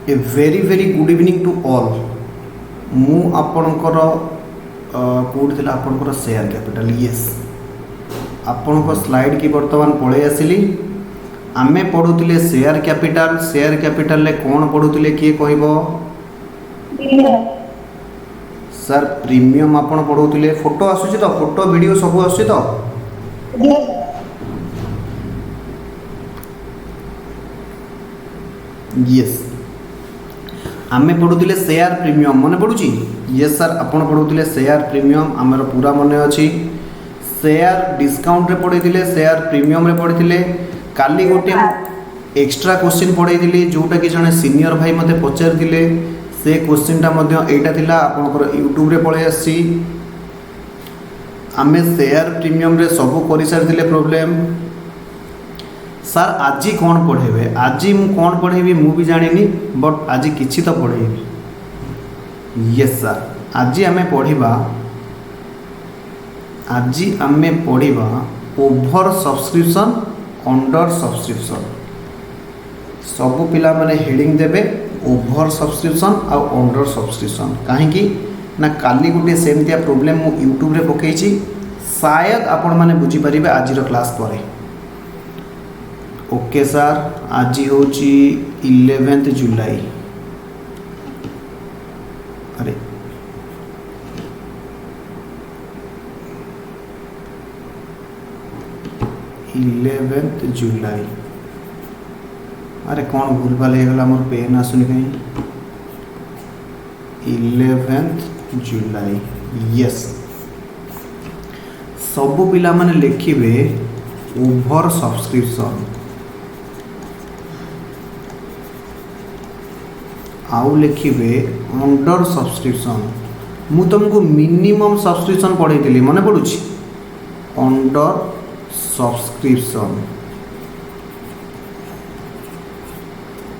A very very good evening to all. मु आपणकर कौटी थी आपणकर शेयर कैपिटल यस आपण स्लाइड की बर्तमान पलि आसिली। आमे पढ़ुले शेयर कैपिटल ले कौन पढ़ुले किए कहब सर प्रीमियम आपण पढ़ुले। फोटो आसुची तो फोटो वीडियो सब आसुची तो यस आमे पढ़ुले शेयर प्रीमियम मन पड़ुची यस सर आपण पढ़ुले शेयर प्रीमियम आमर पूरा मन अच्छी। शेयर डिस्काउंट रे पढ़ी शेयर प्रीमियम रे पढ़ी काली गोटे एक्स्ट्रा क्वेश्चन पढ़ी जोटा कि जड़े सीनियर भाई मते पचारि से क्वेश्चनटा एटा थिला आपनकर यूट्यूब रे पळे आसी। आमे शेयर प्रीमियम रे सब कर सारी प्रॉब्लम सर आज कौन पढ़ेबे आज मु कौन पढ़ेबी मु भी जानिनी बट आज किछि तो पढ़ेबी यस सर आज आमे पढ़िबा ओभर सब्सक्रिप्शन अंडर सब्सक्रिप्शन सब पिला माने हेडिंग देबे ओभर सब्सक्रिप्शन आ अंडर सब्सक्रिप्शन कहीं ना काली गोटे सेमतिया प्रॉब्लम मु यूट्यूब रे पकईची शायद आपण माने बुझी परिबे आज क्लास परे। ओके सर आज होची 11 जुलाई अरे 11 जुलाई अरे कौन भूल भाल होगा मोर पेन आसुनी कहीं 11 जुलाई यस सबु पिला माने लिखिबे ओभर सब्सक्रिप्शन आउ लिखिबे अंडर सब्सक्रिप्शन। मु तुमको मिनिमम सब्सक्रिप्शन पढ़ी मन पड़ुछि अंडर सब्सक्रिप्शन।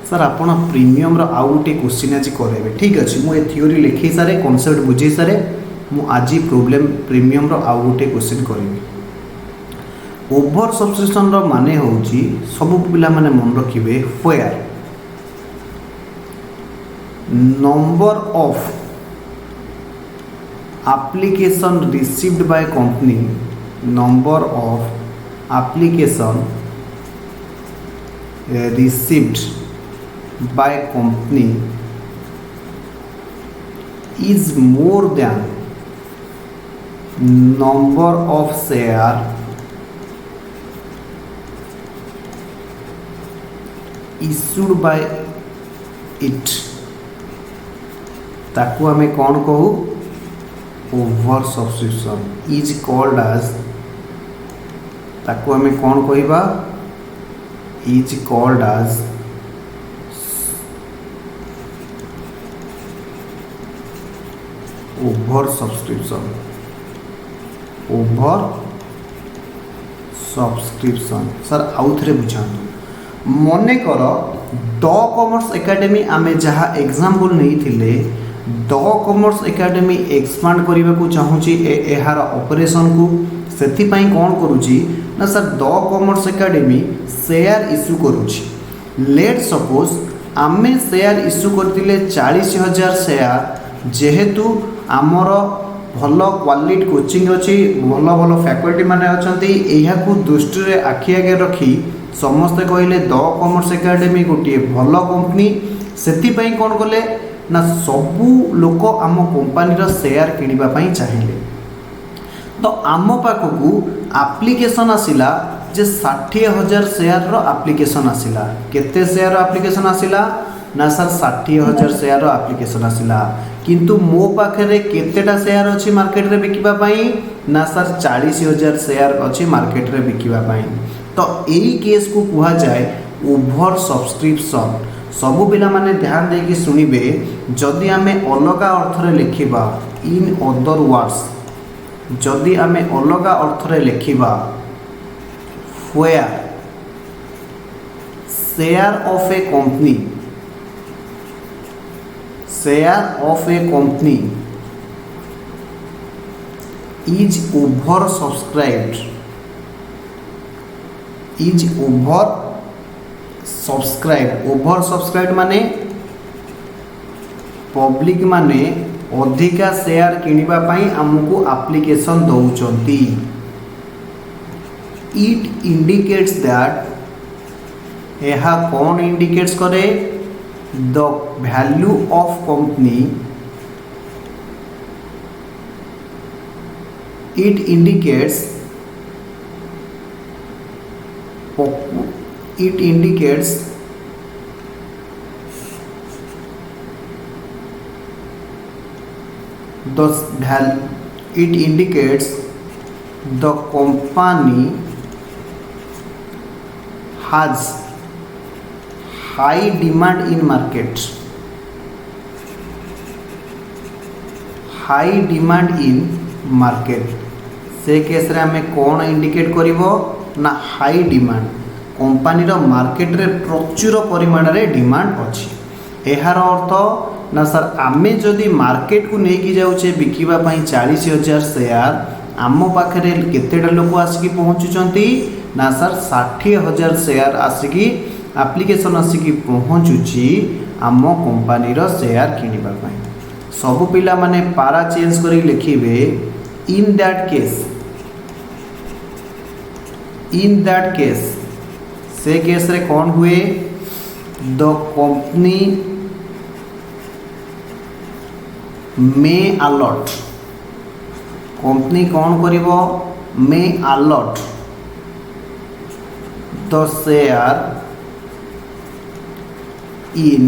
सर आपण प्रीमियम रो आउ गोटे क्वेश्चन आज करेबे ठीक अच्छे मुझे थ्योरी लिखी सारे कॉन्सेप्ट बुझे सारे मु आज प्रॉब्लम प्रीमियम रो आउ गोटे क्वेश्चन करेबे। ओभर सब्सक्रिप्शन रो माने होउची सब पिला माने मन रखिबे where number of application received by company number of application received by company is more than number of share issued by it ताकू हमें कौन कहू over subscription is called as ताकू हमें कौन कहबा is called as over subscription sir आउ थे बुझातु मन कर द कॉमर्स एकेडमी आमे जहाँ एग्जाम्पल नहीं थिले द कॉमर्स एकेडमी एक्सपांड करने को चाहूँगी यार ऑपरेशन को से कौन करुँची ना sir the commerce academy share issue करुँची। लेट सपोज आमे शेयर इश्यू करते 40,000 शेयर जेहेतु आमर भल क्वालिटी कोचिंग अच्छी भल भल फैकल्टी माने अछंती एहाकू दृष्टि रे आखि आगे रखी समस्ते कहले द कॉमर्स एकेडमी गोटे भल कंपनी से कौन कले ना सबू लोक आम कंपनी शेयर किनिबा पई चाहिए तो आम पाखकू एप्लिकेशन आसिला जे 60,000 शेयर रो एप्लिकेशन आसिला केते शेयर रो एप्लिकेशन आसिला ना सर 60,000 शेयर रो एप्लिकेशन आसिला किंतु मो पाखे केतेटा शेयर अच्छी मार्केट रे बिकिबा पई ना सर 40,000 शेयर अच्छी मार्केट रे बिकिबा पई तो यही केस को कहा जाए ओभर सब्सक्रिप्शन। सबु पिला माने ध्यान देकी सुनिबे जदि आमे अलगा अर्थ रे लिखिबा इन अदर वर्ड्स जदि आमे अलगा अर्थ रे लिखिबा where share of a company is oversubscribed oversubscribed माने पब्लिक माने अधिका शेयर किनिबा पई हमको एप्लीकेशन दउचंती। इट इंडिकेट्स दैट यह कौन इंडिकेट्स करे the value of company. It indicates the company has high demand in market. High demand in market से केस रे हमें कौन इंडिकेट करिवो ना हाई डिमांड कंपनी रो मार्केट रे प्रचुर परिमाण रे डिमांड अछि। एहार अर्थ ना सर आमे जदि मार्केट को नहीं कि जाउछे बिकिबा पई 40,000 शेयर आम पाखरे केतेटा लोक आसिकी पहुँचुचंती ना सर 60,000 शेयर आसिकी एप्लीकेशन आसिकी पहुँचुची आम कंपनी रो शेयर किनिबा पई। सब पिला माने पारा चेंज करी लिखिबे इन दैट केस से केस रे कौन हुए the company may allot. Company कौन करिवो may allot the share in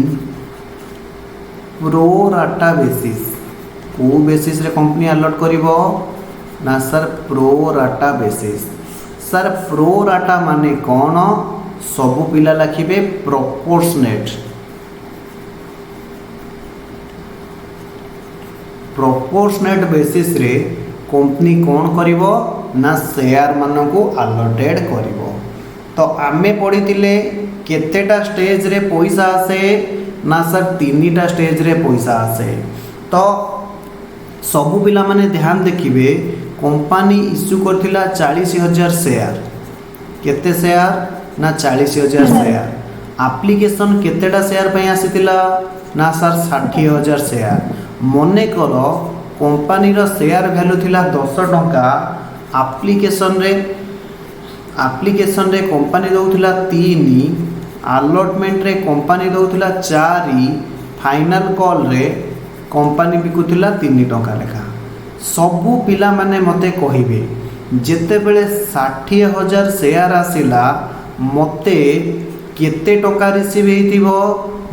pro rata basis. को बेसिस रे कंपनी अलॉट करिवो ना sir pro rata basis. Sir pro rata माने कौन सब पिला लिखिबे प्रोपोर्शनेट। प्रोपोर्शनेट बेसिस रे कंपनी कौन करिवो ना शेयर मानन को अलॉटेड करिवो। तो आमे पढ़िथिले केतेटा स्टेज रे पैसा आसे ना सर 3टा स्टेज रे पैसा आसे। तो सबु पिला माने ध्यान देखिबे कंपनी इश्यू करथिला 40,000 शेयर। केते शेयर ना 40,000 शेयर। एप्लीकेशन केतेटा शेयर पई आसीतिला ना सर 60,000 शेयर। मने करो कंपनी रो शेयर वैल्यू थिला 10 टंका। एप्लीकेशन रे कंपनी दउथिला 3, अलॉटमेंट रे कंपनी दउथिला 4, फाइनल कॉल रे कंपनी बिकुथिला 3 टंका लेखा। सबु पिला माने मते कहिबे जेते बेले 60,000 शेयर आसिला मते केते टंका रिसीव हेतिबो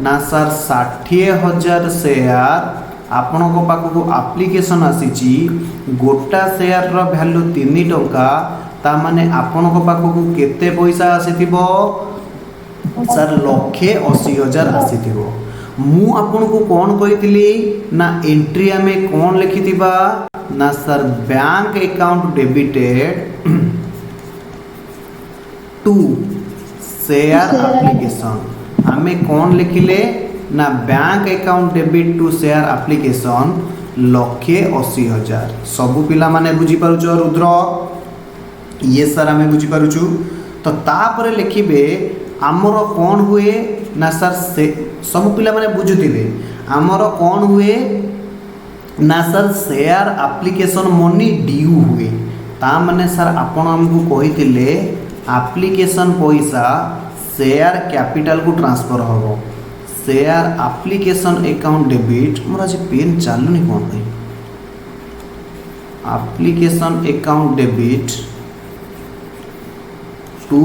ना सर 60,000 शेयर आपण को पाखु एप्लीकेशन आसीची। गोटा शेयर रो वैल्यू 3 टंका ता माने आपण को पाखु केते पैसा आसीथिबो सर 1,80,000 आसीथिबो। मु आपण को कौन कहितली ना एंट्री में कौन लिखिथिबा ना sir bank account debited to share application. हमें कौन लिखिले ना bank account debit to share application 1,80,000। सबु पिला माने बुझी पारुचो रुद्र ये सर हमें बुझी पारुचु। तो तापर लिखिबे आमर कौन हुए ना सर से सब पिला माने बुझुथिबे आमर कौन हुए ना sir share application money due हुए। ता माने सर आपण हमको कहिथिले एप्लीकेशन पैसा शेयर कैपिटल को ट्रांसफर होबो। शेयर एप्लीकेशन अकाउंट डेबिट मोर आज पेन चालुनी कोन भाई। Application account debit to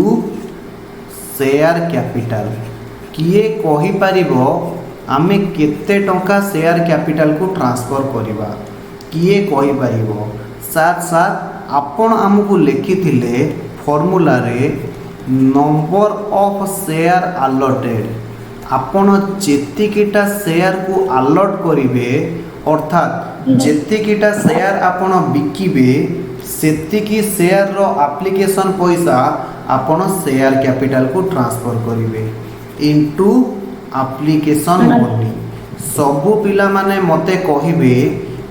share capital किए कहि पारिबो आमे केते टंका शेयर कैपिटल को ट्रांसफर करिबा किए कहि पारिबो। साथ साथ आपण हमको लिखिथिले फॉर्मूला रे नंबर ऑफ शेयर अलॉटेड। आपण जेतिकिटा शेयर को अलॉट करिवे अर्थात जेतिकिटा शेयर आपण बिकिबे सेतिकी शेयर रो एप्लीकेशन पैसा आपण शेयर कैपिटल को ट्रांसफर करिवे इनटू एप्लीकेशन मनी। सबु पिला माने मते कहिबे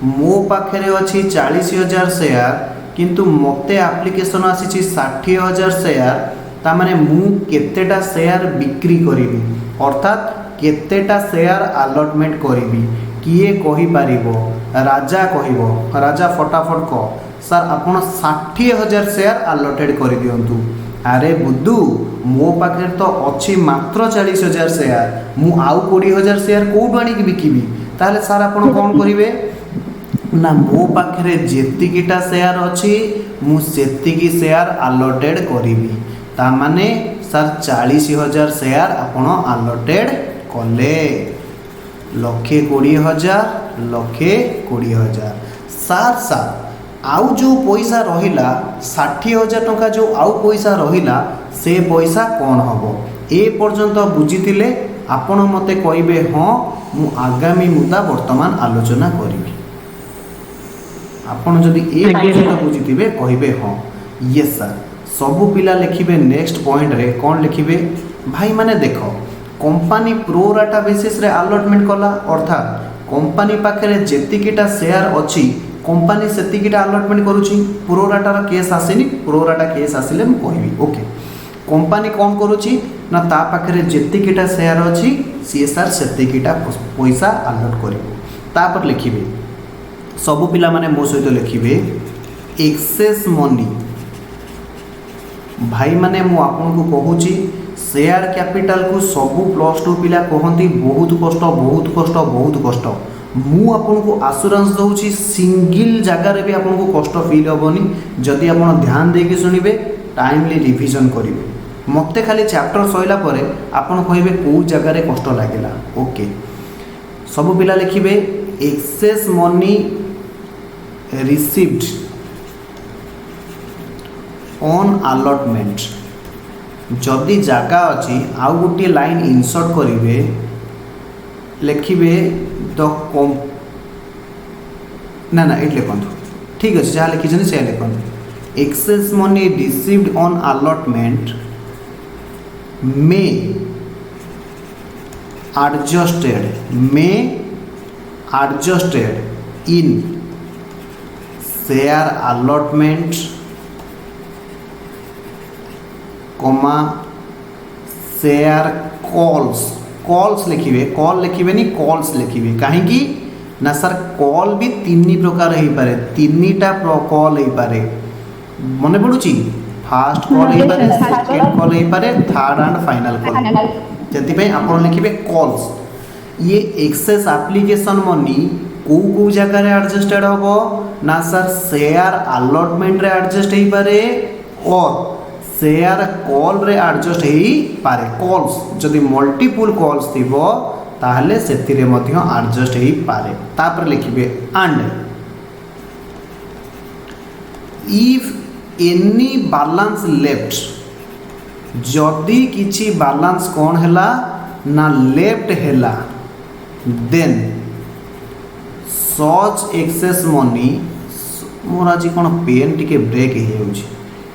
मो पाखरे अछि 40,000 शेयर किंतु मते एप्लीकेशन आसीछि 60,000 शेयर। ता माने मु केतेटा शेयर बिक्री करिवि अर्थात केतेटा शेयर अलॉटमेंट करिवि किए कहि पारिबो राजा कहबो राजा फटाफट कह सर आपण 60,000 शेयर आलोटेड कर दियंतु अरे बुद्धू मो पाखे तो अच्छी मात्र 40,000 शेयर मु आउ 20,000 शेयर कोठु आनी बिकिबी ताले सर आपण कौन करिवे ना मो पाखे जेतिकीटा शेयर अच्छी मु सेतिकी शेयर आलोटेड करी ता माने सर 40,000 शेयर आपण आलोटेड कले 1,20,000 1,20,000 सार सार आउ जो पैसा रहिला 60,000 टंका जो आउ पैसा रहिला से पैसा कौन हबो ए पर्यंत बुझीतिले आपण मते कहिबे हाँ मु आगामी मुद्दा वर्तमान आलोचना करिबी आपण जदि ए पर्यंत बुझीतिबे कहिबे हाँ यस सर सबु पिला लिखिबे नेक्स्ट पॉइंट रे कौन लिखिबे भाई माने देखो कंपनी प्रो राटा बेसिस रे अलॉटमेंट कला अर्थात कंपनी पाखरे जेतिकीटा शेयर अछि कंपनी सेतिकीटा अलॉटमेंट करूची प्रो राटा रा केस आसेनी प्रो राटा केस आसिले म कहबी ओके कंपनी कौन करूची ना ता पाखरे जेतिकीटा शेयर अछि सीएसआर सेतिकीटा पैसा अलॉट करिवो तापर लिखिबे सबु पिला माने मो सहित लिखिबे एक्सेस मनी भाई माने मु आपन को कहूची शेयर कैपिटल को सबु +2 पिला कहंती बहुत कष्ट बहुत कष्ट बहुत कष्ट मु आपन को आश्योरेंस दउची सिंगल जगह रे भी आपन को कष्ट फील होबनी जदि आपन ध्यान देके सुनिबे टाइमली रिवीजन करिवे मते खाली चैप्टर सइला परे आपन कहिबे को जगह रे कष्ट लागेला ओके सबु पिला लिखिबे excess money received on allotment जदि जगह अच्छी आउ गोटे लाइन इनसर्ट करेंगे लिखिए द कम ना ये लिखु ठीक अच्छे जहाँ लिखी से लिखु access money received on allotment may adjusted in share allotment comma share calls लिखिए कॉल लिखिए नहीं कॉल्स लिखिए कहीं ना सर कॉल भी तीन प्रकार हो पारे तीनटा कॉल हो पारे मन पड़ुची फास्ट कॉल हो पारे सेकंड कॉल हो पारे थर्ड एंड फाइनल कॉल जति आप लिखिए कॉल्स ये एक्सेस एप्लिकेशन मनी को जगह रे एडजस्टेड होबो ना सर शेयर अलॉटमेंट रे एडजस्ट हो पारे और शेयर कॉल रे एडजस्ट हो पारे कॉल्स जदि मल्टीपल कॉल्स थिबो ताहले सेतिरे मध्य एडजस्ट हो पारे तापर लिखिबे and if any balance left जदि किछि बैलेंस कौन हैला ना लेफ्ट हैला देन सच एक्सेस मनी मोर आज कौन पेन टिके ब्रेक हो जाउछि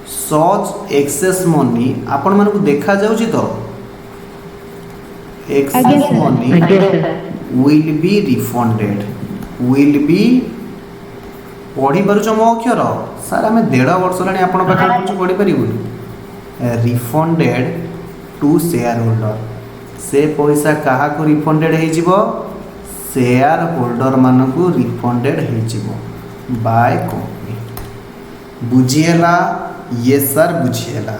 सच एक्सेस मनी आपण मन को देखा जाउछि तो excess money will be refunded will be पढ़ी पारुछ मो अक्षर सर आम 1.5 वर्ष लानी आपण पाखे कुछ पढ़ी पारिबु रिफंडेड टू शेयर होल्डर से पैसा कहा को रिफंडेड हो जिवो शेयर होल्डर मान को रिफंडेड हो जिवो बाय कंपनी बुझिएला ये सर बुझिएला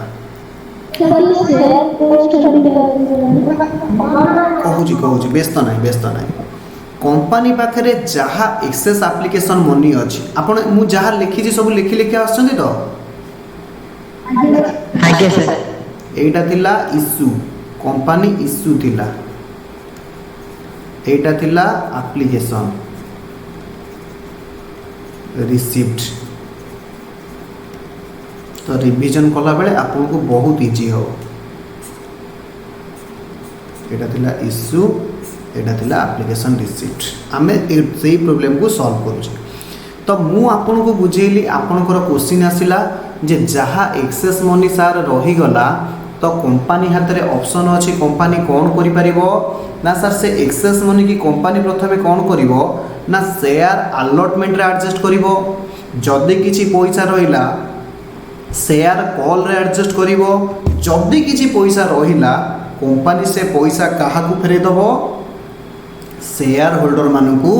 कहूँ व्यस्त ना कंपनी पाखे जहाँ एक्सेस एप्लिकेशन मनी अच्छी आपण मु जहाँ लिखी सब लिखी लिखी आसछन्ती तो एटा थिला इश्यू कंपनी इश्यू थिला एटा थिला एप्लिकेशन रिसीव्ड तो रिवीजन कला बेले आपन को बहुत इजी हो एटा थिला इश्यू एटा थिला एप्लिकेशन रिसीव्ड आमे से प्रॉब्लम को सॉल्व करू तो मु आपन को बुझेली आपनकर क्वेश्चन आसिला जे जहाँ एक्सेस मनी सार रही गला तो कंपनी हाथ में ऑप्शन अच्छी कंपनी कौन करि परिबो ना सर से एक्सेस मनी की कंपनी प्रथमे कौन करिवो ना शेयर अलॉटमेंट रे एडजस्ट करिवो जदि किछि पैसा रहिला शेयर कॉल रे एडजस्ट करिवो जदि किछि पैसा रहिला कंपनी से पैसा काहा को फेरे दबो शेयर होल्डर मानकू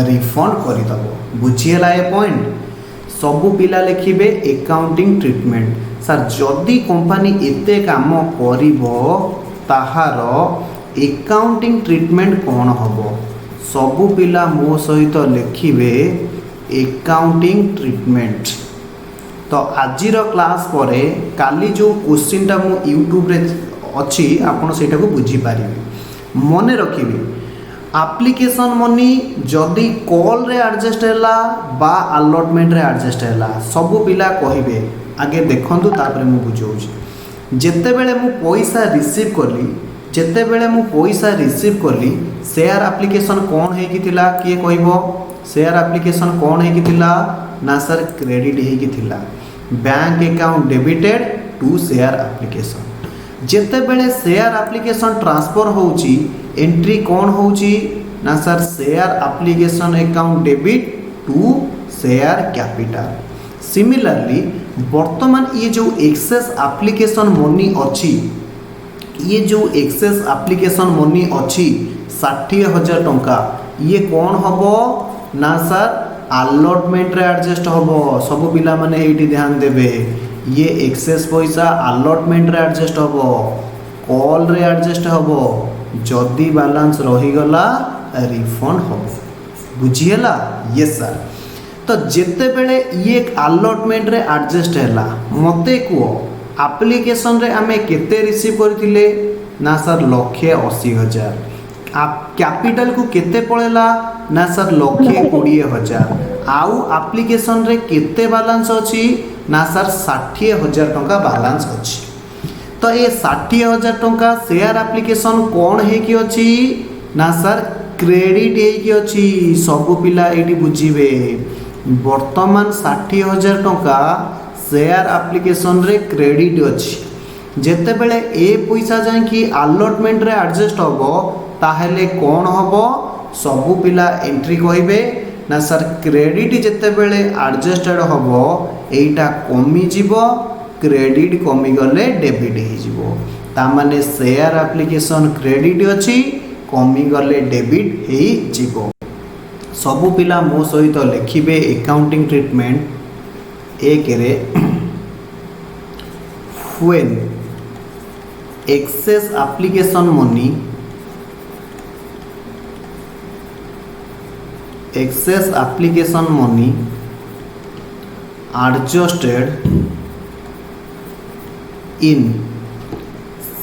रिफंड करदब। बुझीगला ए पॉइंट। सबू पिला लिखिबे एकाउंटिंग ट्रीटमेंट। सर जदि कंपनी एते काम करिवो ताहार एकाउंटिंग ट्रीटमेंट कौन हबो? सबू पिला मो सहित लिखिबे एकाउंटिंग ट्रीटमेंट। तो आजिर क्लास परे काली जो क्वेश्चन टा मु यूट्यूब रे अच्छी आपण सेटा को बुझी पारिबे। मने रखिबे एप्लिकेशन मनी जदि कॉल रे एडजस्ट हैला बा अलॉटमेंट रे एडजस्ट हैला सबु पिला कहिबे आगे देखंतु तापर मु बुझौछि। जेते बेले मु पैसा रिसीव करली शेयर एप्लिकेशन कौन है कि थिला किए कहबो? शेयर एप्लिकेशन कौन है कि थिला ना सर क्रेडिट है कि थिला। Bank account debited to share application. जेते बेले शेयर एप्लिकेशन ट्रांसफर होउची एंट्री कौन होउची ना sir share application account debit to share capital. Similarly वर्तमान ये जो एक्सेस एप्लिकेशन मनी अच्छी ये जो एक्सेस एप्लिकेशन मनी अच्छी 60,000 टंका ये कौन हबो ना सर अलॉटमेंट रे एडजस्ट हबो। सब पिला माने एठी ध्यान देबे ये एक्सेस पैसा अलॉटमेंट रे एडजस्ट हबो कॉल रे एडजस्ट हबो जदि बैलेंस रही गला रिफंड हबो। बुझिएला? Yes sir. तो जेते बेले ये अलॉटमेंट रे एडजस्ट हैला मते को एप्लिकेशन रे आमे केते रिसीव करथिले ना सर 1,80,000। आप कैपिटल को केते पड़ेला ना सर 1,20,000। आउ एप्लिकेशन रे केते बैलेंस अछि ना सर 60,000 टंका बैलेंस अछि। तो ये 60,000 टंका शेयर एप्लिकेशन कौन है कि अछि ना सर क्रेडिट है कि अछि। सब पिला एटी बुझिबे वर्तमान 60,000 टंका शेयर एप्लिकेशन रे क्रेडिट अछि। जेते बेले ए पैसा जाय कि अलॉटमेंट रे एडजस्ट हबो ताहेले कौन हबो? सबु पिला एंट्री कहिबे ना सर क्रेडिट जेते बेले एडजस्टेड हबो एटा कमी जीवो क्रेडिट कमी गले डेबिट हे जीवो। ता माने शेयर एप्लिकेशन क्रेडिट अछि कमी गले डेबिट हे जीवो। सबु पिला मो सहित लिखिबे एकाउंटिंग ट्रीटमेंट। एक रे when excess application money adjusted in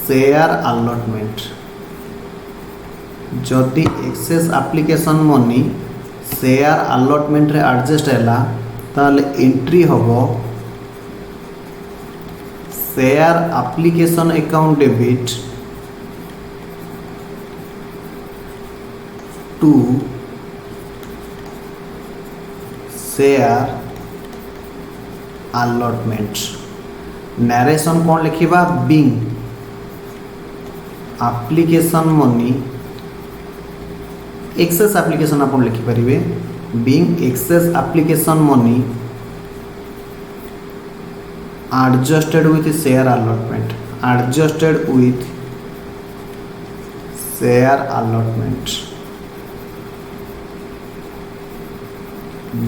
share allotment। जदि excess application money share allotment रे एडजस्ट हैला ताले एंट्री हबो share application account debit to share allotment. Narration कौन लिखिबा? Being application money excess application आप लिखिपारे being excess application money adjusted with share allotment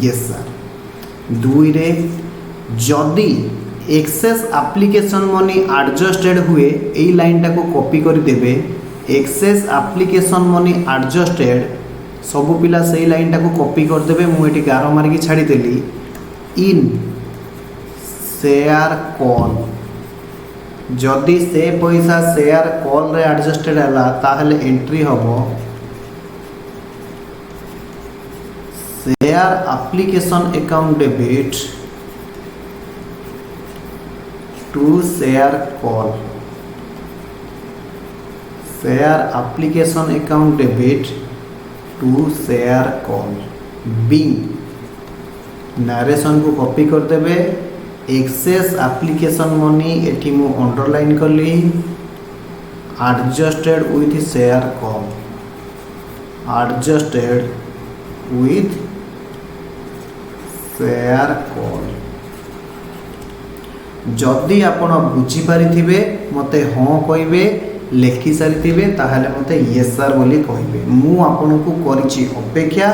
yes sir। दुई रे जदि एक्सेस एप्लिकेशन मनी एडजस्टेड हुए एई लाइन टा को कॉपी कर देबे एक्सेस एप्लिकेशन मनी एडजस्टेड सबु पिला सेई लाइन टा को कॉपी कर देबे। मु एटी गारो मार के छाड़ी देली इन शेयर कॉल। जदि से पैसा शेयर कॉल रे एडजस्टेड हैला ताहले एंट्री हबो share application account debit to share call. Share application account debit to share call. Being narration को कॉपी कर देबे एक्सेस एप्लिकेशन मनी एठी मु अंडरलाइन करली एडजस्टेड विथ शेयर कॉल जदि आपण बुझी पारिथिबे मते हाँ कहिबे लेखि सारी ताहले मते यस सर बोली कहिबे। मु आपनको करिछि अपेक्षा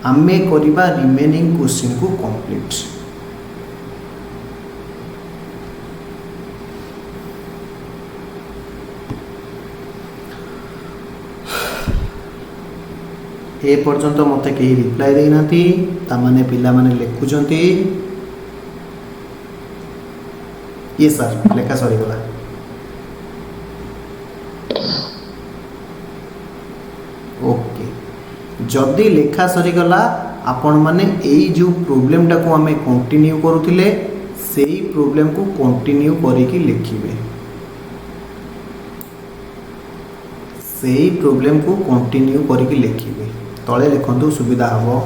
आमे करिबा रिमेनिंग क्वेश्चन को कंप्लीट। ए पर्यंत मते कहीं रिप्लाई दे नाती तामाने पिला माने लेखुचंती ये सर लेखा सरी गला। ओके जदि लेखा सरी गला आपण माने एई जो प्रॉब्लम टा को हमें कंटिन्यू करूथिले सेही प्रॉब्लम को कंटिन्यू करिकि लिखिबे। सेही प्रॉब्लम को कंटिन्यू करिकि लिखिबे। तले लिखंतु सुविधा हबो।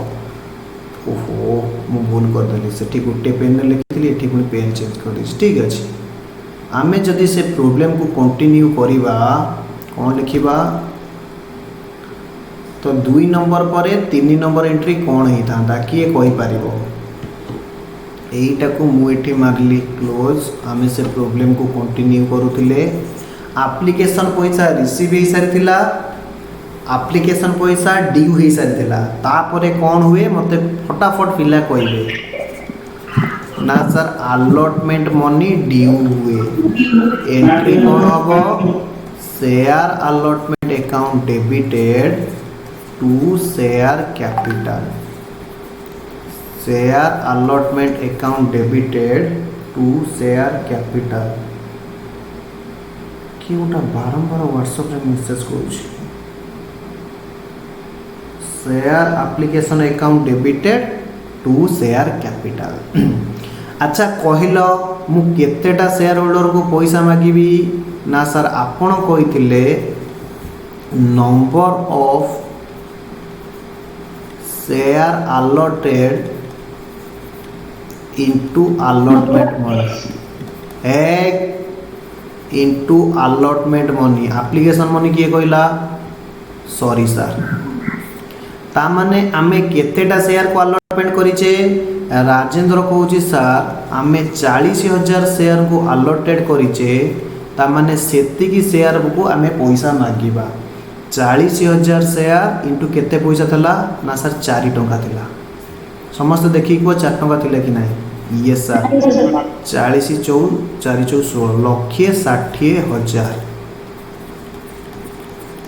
ओहो मु भूल कर देली सेठी गुटे पेन ने लिखिली एठी पुनी पेन चेंज कर दी। ठीक अछि आमे जदि से प्रॉब्लम को कंटिन्यू करिबा कोन लिखिबा तो 2 नंबर पर 3 नंबर एंट्री कोन ही थांदा किए कहि पारिबो। एईटा को मु एठी मारली क्लोज। आमे से प्रॉब्लम को कंटिन्यू करूथिले एप्लीकेशन पैसा रिसीव हो सारी एप्लीकेशन पैसा ड्यू हो सारी तापर कौन हुए मते फटाफट पिला कहे ना सर अलॉटमेंट मनी ड्यू हुए। एंट्री कौन हम share allotment account debited to share capital. Share allotment account debited to share capital कि गोटा बारंबार व्हाट्सएप रे मेसेज करूँ share application account debited to share capital. अच्छा कहल मु केतेटा शेयर होल्डर को पैसा मागिबी ना सर आपण कहिथिले number of share allotted into allotment money एक into allotment money application money किए कहला सॉरी सर ता माने आमे केतेटा शेयर को अलॉटमेंट करिचे राजेंद्र कहूँ सर आमे 40,000 शेयर को अलॉटेड करिचे ता माने सेतिकी शेयर को आमे पैसा मागिबा 40,000 शेयर इंटू केते पैसा थला ना सर 4 टंका थिला। समस्त देखि को 4 टंका थिला कि नाही ये सर 40 4 4 4 16 60,000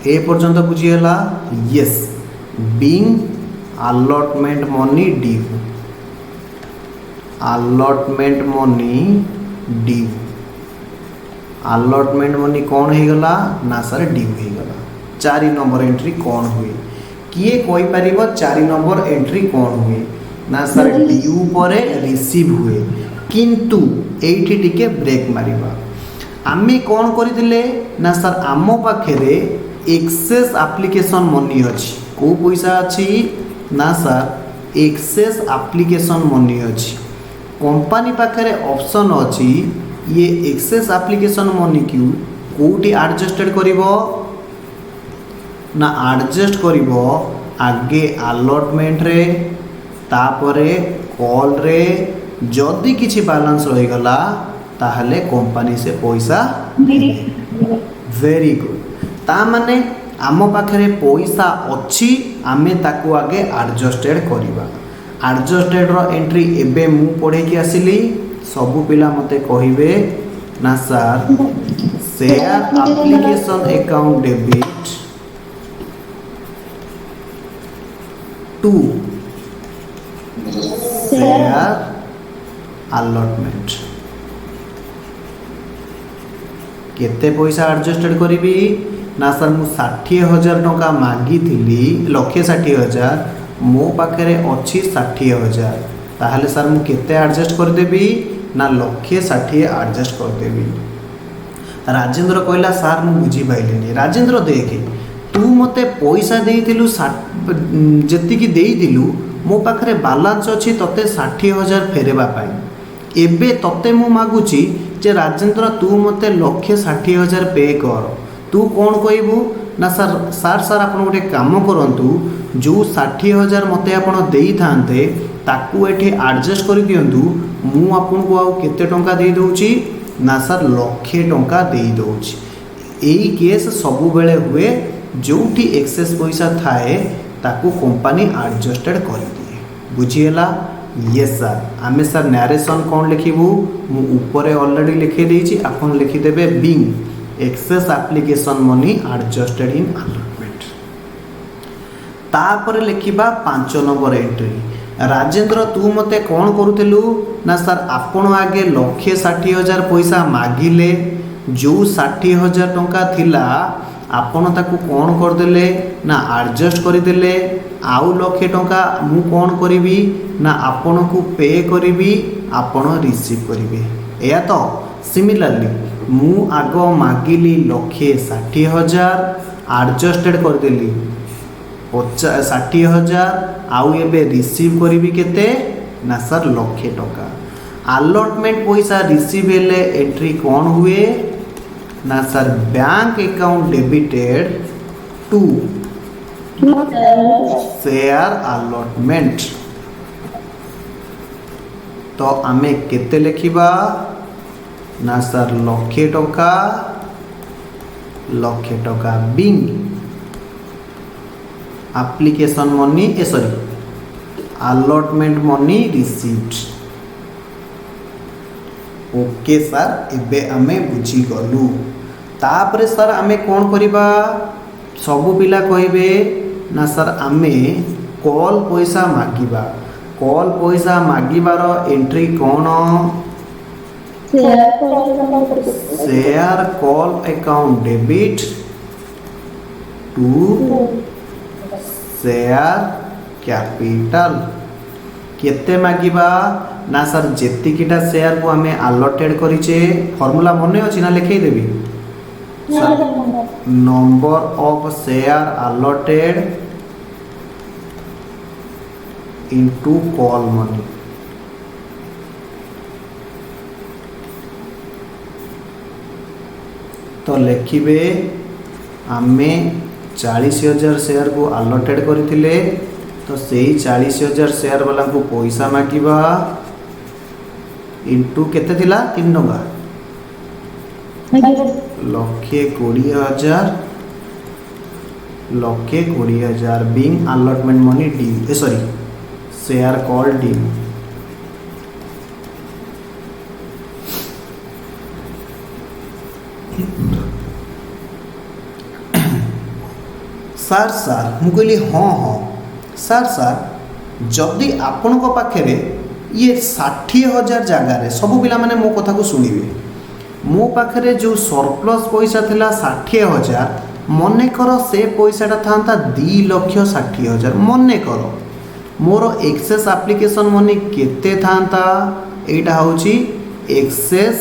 ए पर्यंत बुझीगला। Yes being allotment money due allotment money due allotment money कौन हो गला ना सर ड्यू हो गला। 4 नंबर एंट्री कौन हुए किए कोई पारिबो 4 नंबर एंट्री कौन हुए ना सर ड्यू परे रिसीव हुए किंतु एठी टिके ब्रेक मारिबा आमे कौन करिदिले ना सर आमो पाखरे एक्सेस एप्लीकेशन मनी अछि को पैसा अछि ना सर एक्सेस एप्लीकेशन मनी अछि कंपनी पाखरे ऑप्शन अछि ये एक्सेस एप्लीकेशन मनी क्यू कोटी एडजस्टेड करिवो ना एडजस्ट करिवो आगे अलॉटमेंट रे तापरे कॉल रे जदि किछि बैलेंस रही गला ताहले कंपनी से पैसा वेरी गुड ता माने आम पाखरे पैसा अच्छी आमे ताकू आगे एडजस्टेड करिबा एडजस्टेड रो एंट्री एबे मु पढ़े कि आसिली सबु पिला मते कहिबे ना sir share application account debit to share allotment केते पैसा एडजस्टेड करी ना सर मु 60,000 टंका मागी थिली 1,60,000 मो पाखे अच्छी 60,000 ताहले सर मु केते एडजस्ट कर देबी ना 1,60,000 एडजस्ट कर देबी। राजेंद्र कहला सर मु बुझी पाइलिनी राजेंद्र देखे तू मते पैसा देइथिलु जेतिकी देइथिलु मो पाखरे बैलेंस अछि तते 60,000 फेरेबा पाई एबे तते मु मागुची जे राजेंद्र तू मते 1,60,000 पे कर तू कौन कहबू ना सर सर सर आप गोटे काम करंतु जो 60,000 मते आपण देई थांते ताकू एठी एडजस्ट कर दियंतु मु आपन को आउ केते टंका दे दोउची ना सर 1,00,000 टंका दे दोउची यही केस सबु बेले हुए जोठी एक्सेस पैसा थाए ताकू कंपनी एडजस्टेड कर दिए। बुझीगला? ये सर आमे सर नरेशन कौन लिखिबू मु ऊपर ऑलरेडी लिखि देछि आपन लिखि देबे being excess application money adjusted in allotment. तापर लिखिबा 5 नंबर एंट्री। राजेंद्र तू मते कौन करूथिलु ना सर आपण आगे 1,60,000 पैसा मागिले जो 60,000 टंका थिला आपण ताकू कौन करदेले ना एडजस्ट करदेले आउ 1,00,000 टंका मु कौन करिवि ना आपण को पे करिवि आपण रिसीव करिवे। या तो सिमिलरली मु आग मागिली 1,60,000 एडजस्टेड करदेली 60,000 आउ एबे रिसीव करिवि केते ना सर 1,00,000 टंका। अलॉटमेंट पैसा रिसीव हेले एंट्री कौन हुए ना sir bank account debited to share allotment. तो आमे केते लिखिबा ना सर 1,00,000 टंका 1,00,000 टंका being application money sorry allotment money received. Okay sir एबे आमे बुझी गलु। तापरे सर आमे कौन करिबा सबु पिला कहिबे ना सर आमे कॉल पैसा मागिबा। कॉल पैसा मागिबार एंट्री कौन share call account debit to share capital. केते मागिबा ना सर जेतिकीटा शेयर को आमे अलॉटेड करिचे फार्मूला मने अछि ना लिखै देबी number of share allotted into call money. तो लिखिबे आमे 40,000 शेयर को अलॉटेड करथिले तो सेही 40,000 शेयर वाला को पैसा मागिबा इनटू केते थिला 3 टंका 1,20,000 1,20,000 being allotment money D sorry share call D. Sir sir मु कहली हाँ हाँ सर सर जदि आपण को पाखे ये 60,000 जगार सबू पिला माने मो कथा को सुनिबे मो पाखे जो सरप्लस पैसा थिला 60,000 मने कर से पैसाटा था 2,60,000 मने कर मोर एक्सेस एप्लीकेशन मनी केते था एटा होची एक्सेस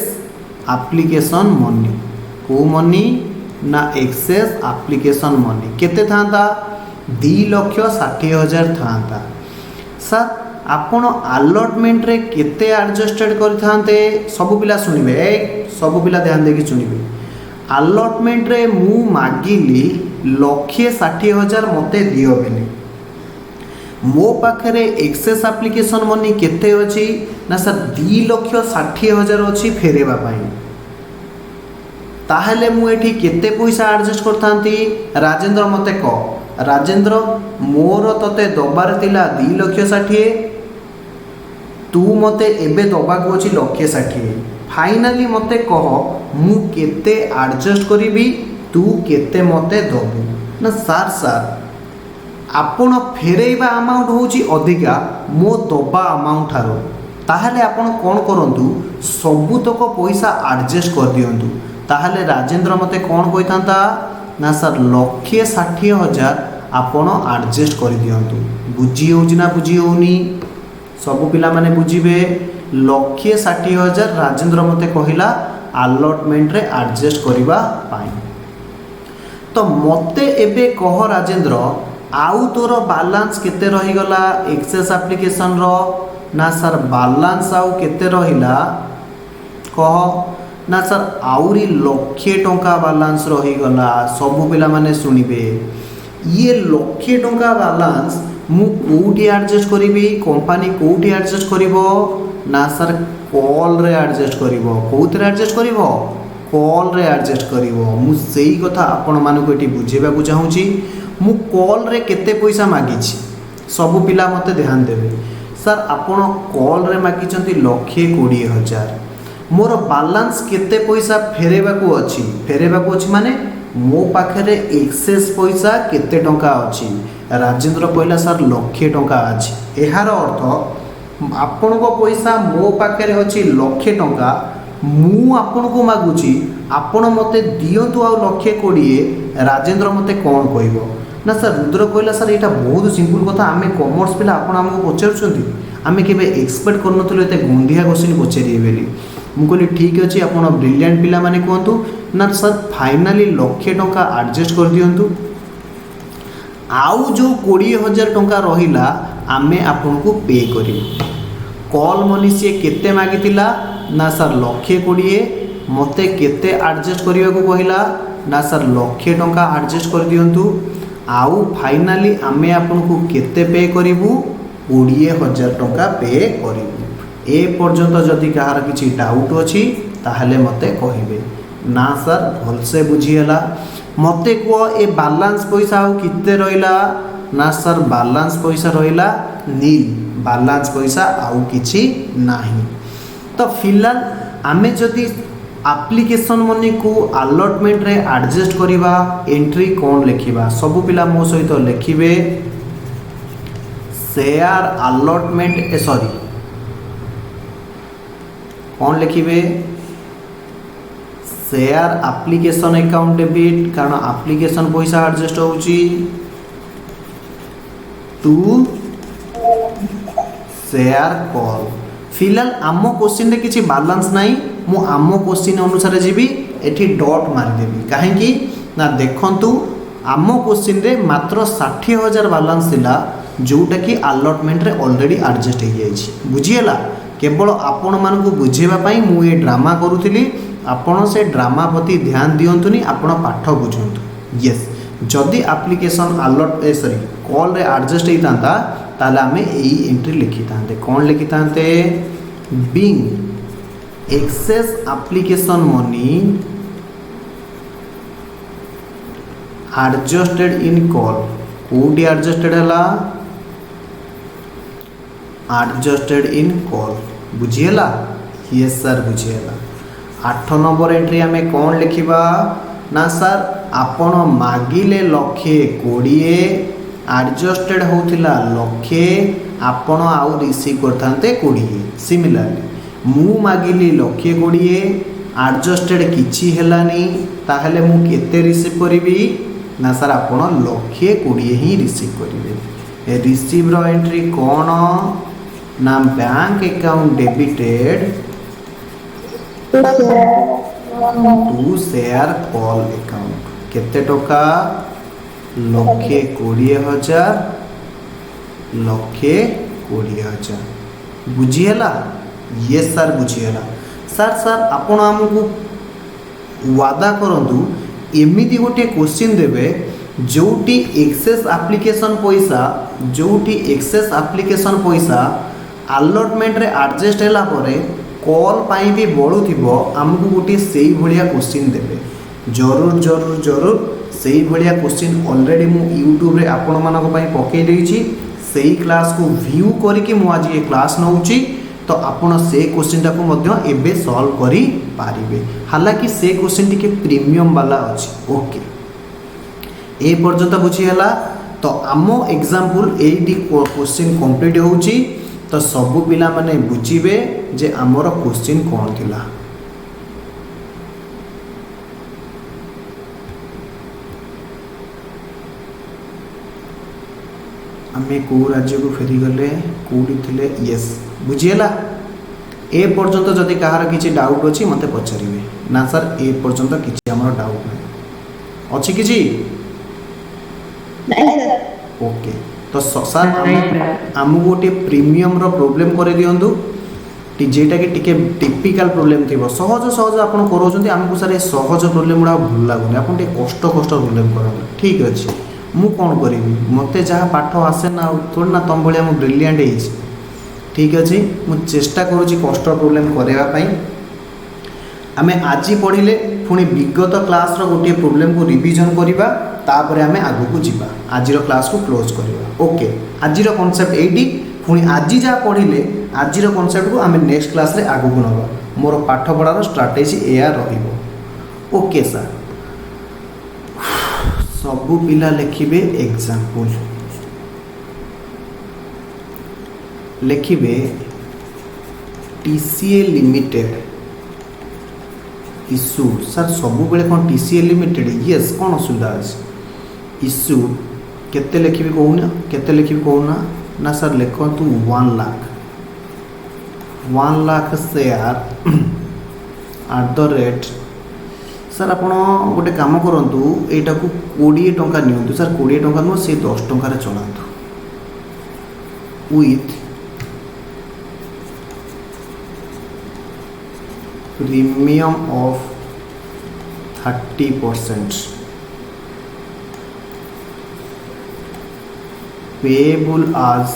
एप्लीकेशन मनी को मनी ना एक्सेस एप्लीकेशन मनी केते था 2,60,000 था। सर आपण अलॉटमेंट रे केते एडजस्टेड करथांते सबु पिला सुनिबे सबु पिला ध्यान देके सुनिबे। अलॉटमेंट रे मु मागिली 1,60,000 मते दियो बेले मो पाखरे एक्सेस एप्लीकेशन मनी केते अछि ना सर 2,60,000 अछि फेरेबा पाई। ताहले मु एठी केते पैसा एडजस्ट करथांती राजेंद्र मते कह राजेंद्र मोर तते दबार तिला 2,60,000 तू मते एबे दबा को अछि 1,60,000 फाइनली मते कह मु केते एडजस्ट करिवि तू केते मते दबु ना सर सर आपण फेरेबा अमाउंट होची अधिका मो दबा अमाउंट थारो ताहले आपण कोन करंतु सबुतक पैसा एडजस्ट कर दियंतु। ताहले राजेंद्र मते कोन कहितांता ना सर 1,60,000 आपण एडजस्ट कर दियंतु। बुझी होउची ना बुझी होउनी सबु पिला माने बुझीबे 1,60,000 राजेंद्र मते कहिला अलॉटमेंट रे एडजस्ट करिबा पाई। तो मते एबे कह राजेंद्र आउ तोर बैलेंस केते रही गला एक्सेस एप्लीकेशन रो ना सर बैलेंस आउ केते रहिला कह ना सर आउरी 1,00,000 टंका बैलेंस रही गला सबु पिला माने सुनिबे ये 1,00,000 टंका बैलेंस मु कोठी एडजस्ट करिबी कंपनी कोठी एडजस्ट करिवो ना सर कॉल रे एडजस्ट करिवो कोथरे एडजस्ट करिवो कॉल रे एडजस्ट करिवो मु सेही कथा आपण मानको एठी बुझेबा को चाहूची मु कॉल रे केते पैसा मागिछि सब पिला मते ध्यान देबे सर आपण कॉल रे मागिचंती 1,20,000 मोर बैलेंस केते पैसा फेरेबा को अछि माने मो पाखरे एक्सेस पैसा केते टंका अछि राजेंद्र कहला सर 1,00,000 टंका अछि एहार अर्थ आपण को पैसा मो पाखरे अछि 1,00,000 टंका मु आपण को मागुची आपण मते दियंतु आ 1,20,000 राजेंद्र मते कोन कहइबो ना सर रुद्र कहला सर एटा बहुत सिंपल कथा आमे कॉमर्स पिला आपण हमको पचारछंती आमे केबे एक्सपेक्ट करनथलो एते गुंडिया क्वेश्चन पचारिए बेली मु कहली ठीक अछि आपण ब्रिलियंट पिला माने कहंतु ना सर फाइनली 1,00,000 टंका एडजस्ट कर दियंतु आउ जो 20,000 टंका रहिला आमे आपण को पे करिवो कॉल मनी से केते मागितिला ना सर 1,20,000 मते केते एडजस्ट करिया को कहिला ना सर 1,00,000 टंका एडजस्ट कर दियंतु आउ फाइनली आमे आपण को केते पे करिवु 20,000 टंका पे करिवु ए पर्यंत जदि कहार किछि डाउट अछि ताहले मते कहिबे ना सर भल से बुझियला मते को ए बैलेंस पैसा आउ किते रहिला ना सर बैलेंस पैसा रहिला नील बैलेंस पैसा आउ किछि नाही तो फिलहाल आमे जदि एप्लिकेशन मनी को अलॉटमेंट रे एडजस्ट करिबा एंट्री कौन लिखिबा सब पिला मो सहित लिखिबे शेयर अलॉटमेंट सॉरी कौन लिखिबे शेयर एप्लिकेशन अकाउंट डेबिट कारण एप्लिकेशन पैसा एडजस्ट होउची टू शेयर कॉल फिलहाल आम क्वेश्चन रे किछि बैलेंस नाही मु आम क्वेश्चन अनुसार जीवी एठी डॉट मारी देबी काहेकि ना देखंतु आम क्वेश्चन रे मात्र 60,000 बैलेंस थिला जोटा कि अलॉटमेंट रे ऑलरेडी एडजस्ट हो जाइछि बुझियला केवल आपण मान को बुझेबा पई मु ए ड्रामा करूथिली आपण से ड्रामा प्रति ध्यान दियंतुनी आपण पाठ बुझंतु यस जदि एप्लिकेशन अलॉट सॉरी कॉल रे एडजस्ट होइतांता ताले आमे एई एंट्री लिखितांते कौन लिखितांते being excess application money adjusted in call कोडी एडजस्टेड हला एडजस्टेड इन कॉल बुझियला यस सर बुझियला 8 नंबर एंट्री हमें कौन लिखिबा ना सर आपण मागिले 1,20,000 एडजस्टेड होतिला 1,00,000 आपण आउ रिसीव करथांते 20 सिमिलरली मु मागिली 1,20,000 एडजस्टेड किछि हेलानी ताहले मु केते रिसीव करिवि ना सर आपण 1,20,000 ही रिसीव करिवे रिसीव रो एंट्री कोन ना bank account debited to share call account केते टका 1,20,000 1,20,000 बुझियला यस सर बुझियला सर सर आपण हमकु वादा करंतु एमिति गोटे क्वेश्चन देबे जोटी एक्सेस एप्लिकेशन पैसा अलॉटमेंट रे एडजस्ट होला परे कॉल पाई भी बढुथिबो हमकु गोटे सेही भलिया क्वेश्चन देबे जरूर जरूर जरूर सेही भलिया क्वेश्चन ऑलरेडी मु YouTube रे आपण मानक पई पके देइछि सेही क्लास को व्यू करके मु आज ये क्लास नउछि तो आपण से क्वेश्चन टाको मध्य एबे सॉल्व करि पारिबे हालांकि से क्वेश्चन टिके प्रीमियम वाला अछि ओके ए पर्यंत बुझी हला तो आमो एग्जांपल एडी क्वेश्चन कंप्लीट होउछि तो सब पिला माने बुझिबे जे हमर क्वेश्चन कोन थिला आमे को राज्य को फेरी गले कोडी थिले यस बुझियला ए पर्यंत जदि कहार किछि डाउट अछि मते पछारिबे ना सर ए पर्यंत किछि हमर डाउट नै अछि किछि नै सर ओके तो सर हम गोटे प्रीमियम रो प्रॉब्लम करे दियंदु जेटा कि टिके टिपिकल प्रॉब्लम थिबो सहज सहज आपण करोचंती हमकु सर ए सहज प्रॉब्लम उडा भल लागुनी आपण टे कष्ट प्रॉब्लम करन ठीक अछि मु कोन करिवि मते जहा पाठ आसे ना थोड़ ना तम भलिया मु ब्रिलियंट हेछि ठीक अछि मु चेष्टा करूची कष्ट प्रॉब्लम करेवा पई आमे आजि पढिले पुणी विगत क्लास रो गोटे प्रॉब्लम को रिवीजन करिबा तापर आमे आगु को जीवा आजिर क्लास को क्लोज करिबा ओके आजिर कांसेप्ट एडी पुणी आज जा पढ़िले आजिर कांसेप्ट को आमे नेक्स्ट क्लास रे आगु को नबा मोर पाठ पढ़ार स्ट्राटेजी एया रहिबो ओके सर सबु पिला लिखिबे एग्जांपल लिखिबे टीसीए लिमिटेड इश्यू सर सबु बेले कौन टीसीए लिमिटेड यस कौन असुविधा अछि इश्यू केते लिखिबे कहूना केते लिखिबे कहूना ना सर लिखतु 1 lakh share at the rate sir आपण गोटे काम करंतु एटा को 20 टंका नियंतु सर 20 टंका नो से 10 टंका रे चलांतु with premium of 30% payable as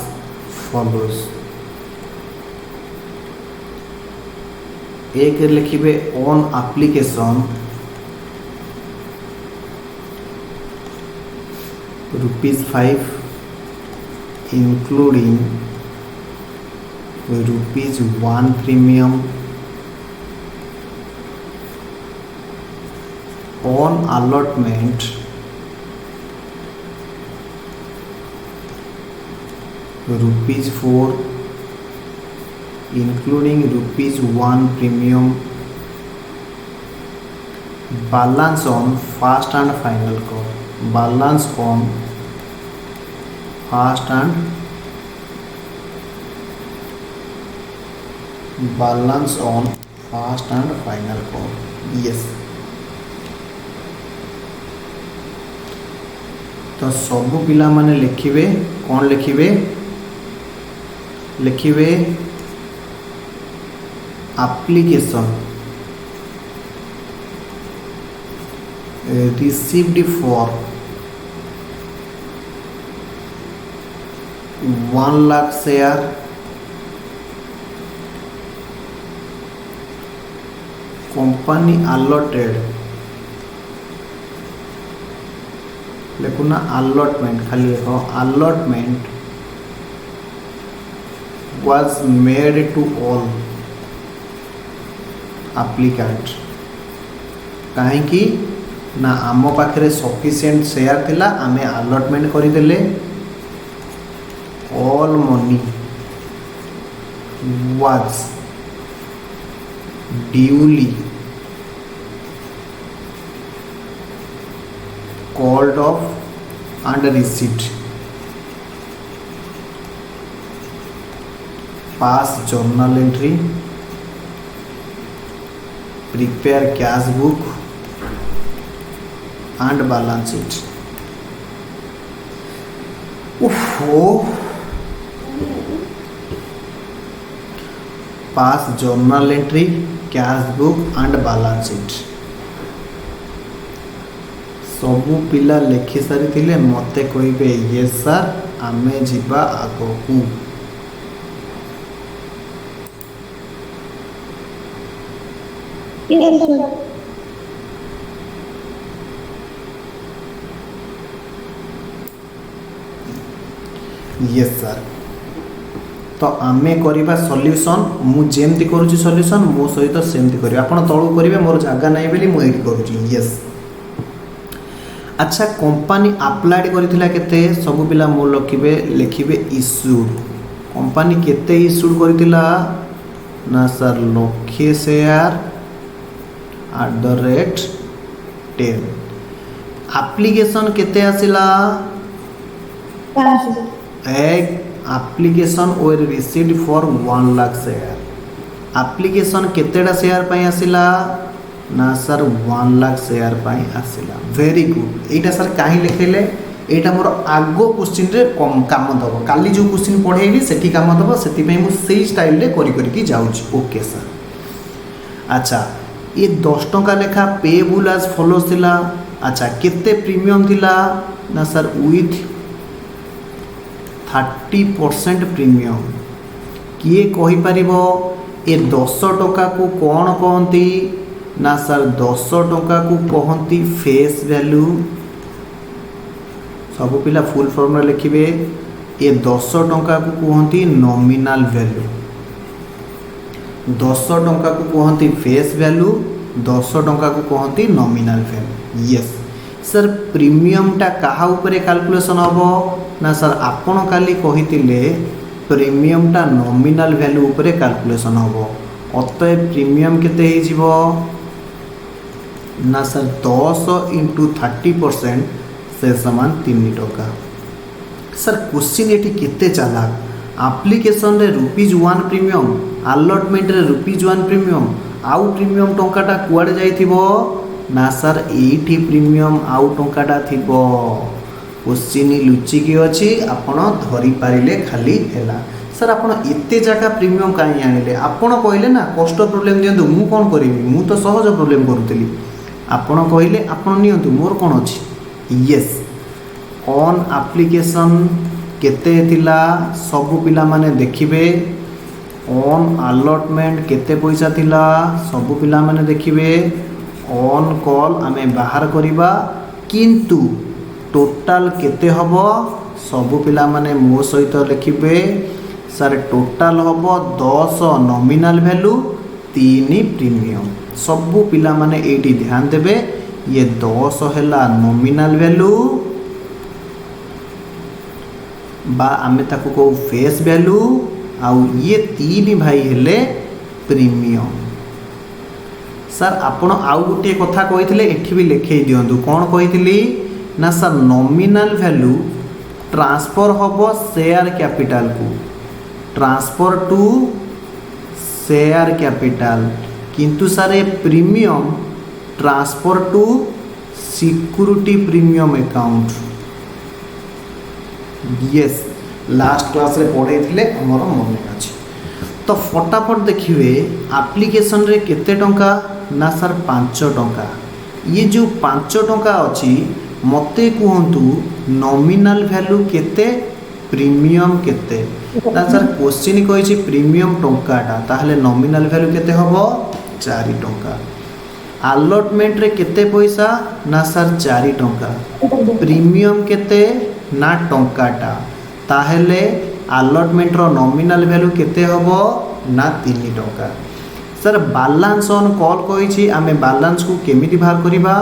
follows एक लिखिबे on application ₹5 including ₹1 premium on allotment ₹4 including ₹1 premium balance on first and final call balance on first and final call yes तो सबु पिला माने लिखिबे कौन लिखिबे लिखिबे application received for 1 lakh share company allotted लिखुना allotment खाली लिखो allotment was made to all applicant कहीं कि ना आम पाखे सफिशिएंट शेयर थिला आमे allotment करिदेले all money was duly called off and received pass journal entry prepare cash book and balance sheet pass journal entry cash book and balance sheet सबु पिला लिखि सारी थिले मते कहिबे यस सर आमे जिबा आगकू यस सर यस सर तो आमे करिबा सॉल्यूशन मु जेमति करूची सॉल्यूशन मो सहित सेमति करिबा आपण तळु करिवे मोर जागा नाही बेली मु एडी करूची यस अच्छा कंपनी अप्लाइड करथिला केते सब पिला मो लिखिबे इश्यूड कंपनी केते इश्यूड करथिला ना सर लक्षे शेयर @ 10 एप्लीकेशन केते आसिला एक application were received for 1 lakh share application केतेडा शेयर पई आसिला ना सर 1 लाख शेयर पाई आसिला वेरी गुड एटा सर काहे लिखेले एटा मोर आगो क्वेश्चन रे काम दबो काली जो क्वेश्चन पढेइली सेठी काम दबो सेति पई मु सेही स्टाइल रे करी करी की जाउची ओके सर अच्छा ये 10 टंका लेखा पेबल एज फॉलोज थिला अच्छा केते प्रीमियम थिला ना सर विथ 30% प्रीमियम किए कहि परिबो ए 10 टका को कोन कहंती ना सर 10 टंका को कहती फेस वैल्यू। सब पिला फुल फॉर्म लिखिए ये 10 टंका को कहती नॉमिनल वैल्यू। 10 टंका को कहती फेस वैल्यू, 10 टंका को कहती नॉमिनल वैल्यू। यस सर प्रीमियमटा कहा उपरे कैलकुलेशन हम ना सर आपण काली कहितिले प्रीमियमटा नॉमिनल वैल्यू उपरे कैलकुलेशन हम। अतएव प्रीमियम केते हे जीवो ना सर 10 × 30% से समान 3 टका। सर क्वेश्चन ये केते चालाक एप्लिकेशन रे ₹1 प्रीमियम अलॉटमेंट रे ₹1 प्रीमियम आउ प्रीमियम टंकाटा कुआडे जाइथिबो ना सर एठी प्रीमियम आउ टंकाटा थिबो। क्वेश्चन लुचिकी अछि आपण धरि पारिले खाली हैला। सर आपण एते जाका प्रीमियम काई आनिले आपण कहले ना कष्ट प्रॉब्लम दियंतु मु कोन करिवि मु तो सहज प्रॉब्लम करूतली आपण कहले आपण नियंतु मोर कोन अछि। यस ऑन एप्लिकेशन केते थिला सब पिला माने देखिबे। ऑन अलॉटमेंट केते पैसा थिला सब पिला माने देखिबे। ऑन कॉल आमे बाहर करिबा किंतु टोटल केते हबो सब पिला माने मो सहित लिखिबे। सर टोटल हबो 10 नॉमिनल वैल्यू 3 प्रीमियम। सब पिला माने एटी ध्यान देबे ये 10 हैला नॉमिनल वैल्यू बा आमे ताको को फेस वैल्यू आउ ये 3 भाई हेले प्रीमियम। सर आपण आउ गोटे कथा कहिथिले एठी भी लिखै दियंतु कोन कहिथिली ना सर नॉमिनल वैल्यू ट्रांसफर हबो शेयर कैपिटल को ट्रांसफर टू शेयर कैपिटल किंतु sir a premium transfer to security premium account. Yes last class रे पढ़े थिले हमर मन अछि तो फटाफट देखिए एप्लिकेशन रे केते टंका ना सर 5 टंका। ये जो 5 टंका अछि मते कहंतु नॉमिनल वैल्यू केते प्रीमियम केते ना सर क्वेश्चन कहिछि प्रीमियम टंकाटा ताहले नॉमिनल वैल्यू केते हबो 4 टंका। अलॉटमेंट रे केते पैसा ना सर 4 टंका। प्रीमियम केते ना टंकाटा ताहले अलॉटमेंट रो नॉमिनल वैल्यू केते हबो ना 3 टंका। सर बैलेंस ऑन कॉल कहिछि आमे बैलेंस को केमिति बाहर करिबा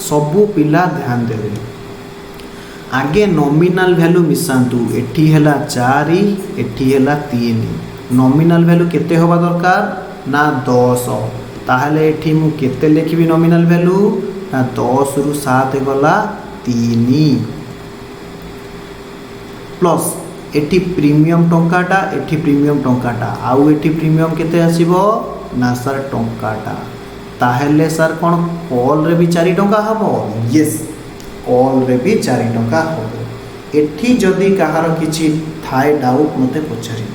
सबु पिला ध्यान देबे। आगे नॉमिनल वैल्यू मिसांतु एठी हैला 4 एठी हैला 3 नॉमिनल वैल्यू केते होबा दरकार ना 10 ताहले एठी मु केते लिखिबी नॉमिनल वैल्यू ना 10 रु 7 गला 3 प्लस एटी प्रीमियम टंकाटा एटी प्रीमियम टंकाटा आउ एटी प्रीमियम केते आसीबो ना सर टंकाटा ताहेले सर कोन कॉल रे भी 4 टंका हबो। यस कॉल रे भी 4 टंका हबो। एठी जदी कहार किछि थाय डाउट मते पछारी